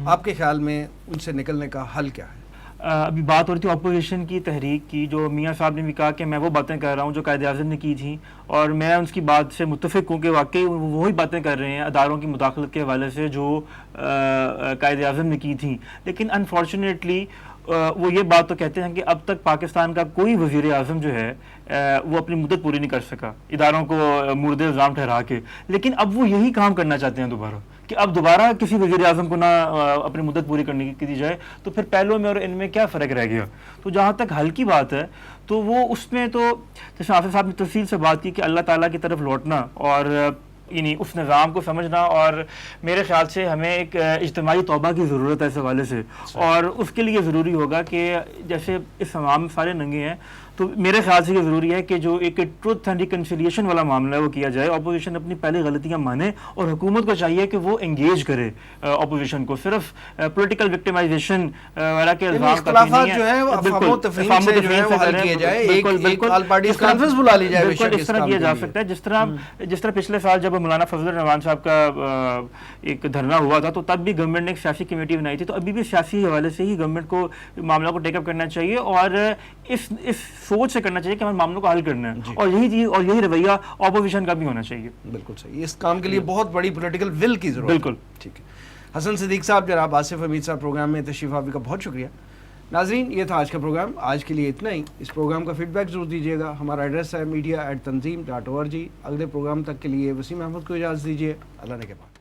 آپ کے خیال میں ان سے نکلنے کا حل کیا ہے؟ ابھی بات ہو رہی تھی اپوزیشن کی تحریک کی، جو میاں صاحب نے بھی کہا کہ میں وہ باتیں کر رہا ہوں جو قائد اعظم نے کی تھیں، اور میں اس کی بات سے متفق ہوں کہ واقعی وہی باتیں کر رہے ہیں اداروں کی مداخلت کے حوالے سے جو قائد اعظم نے کی تھیں۔ لیکن انفارچونیٹلی وہ یہ بات تو کہتے ہیں کہ اب تک پاکستان کا کوئی وزیر اعظم جو ہے وہ اپنی مدت پوری نہیں کر سکا اداروں کو مورد الزام ٹھہرا کے، لیکن اب وہ یہی کام کرنا چاہتے ہیں دوبارہ کہ اب دوبارہ کسی وزیر اعظم کو نہ اپنی مدت پوری کرنے کی دی جائے، تو پھر پہلوں میں اور ان میں کیا فرق رہ گیا؟ تو جہاں تک حل کی بات ہے تو وہ اس میں تو جیسے آصف صاحب نے تفصیل سے بات کی کہ اللہ تعالیٰ کی طرف لوٹنا اور یعنی اس نظام کو سمجھنا، اور میرے خیال سے ہمیں ایک اجتماعی توبہ کی ضرورت ہے اس حوالے سے، اور اس کے لیے ضروری ہوگا کہ جیسے اس عوام سارے ننگے ہیں تو میرے خیال سے یہ ضروری ہے کہ جو ایک ٹروتھ اینڈ ریکنسیلیشن والا معاملہ ہے وہ کیا جائے، اپوزیشن اپنی پہلے غلطیاں مانے اور حکومت کو چاہیے کہ وہ انگیج کرے اپوزیشن کو، صرف پولیٹیکل وکٹمائزیشن وغیرہ کے الزام اختلافات جو ہیں افہام و تفہیم سے جو ہے وہ حل کیے جائے، ایک آل پارٹیز کانفرنس بلا لی جائے۔ بالکل اس طرح کیا جا سکتا ہے، جس طرح پچھلے سال جب مولانا فضل الرحمان صاحب کا ایک دھرنا ہوا تھا تو تب بھی گورنمنٹ نے ایک سیاسی کمیٹی بنائی تھی، تو ابھی بھی سیاسی حوالے سے ہی گورنمنٹ کو معاملہ کو ٹیک اپ کرنا چاہیے اور اس سوچ سے کرنا چاہیے کہ ہمیں معاملوں کو حل کرنا ہے، اور یہی چیز اور یہی رویہ اپوزیشن کا بھی ہونا چاہیے۔ بالکل صحیح، اس کام کے لیے بہت بڑی پولیٹیکل ول کی ضرورت ہے۔ بالکل ٹھیک ہے حسن صدیق صاحب، جناب آصف حمید صاحب پروگرام میں تشریف آوری کا بہت شکریہ۔ ناظرین یہ تھا آج کا پروگرام، آج کے لیے اتنا ہی۔ اس پروگرام کا فیڈ بیک ضرور دیجیے گا، ہمارا ایڈریس ہے media@tanzeem.org۔ اگلے پروگرام تک کے لیے وسیم احمد کو اجازت دیجیے، اللہ نے کے بعد۔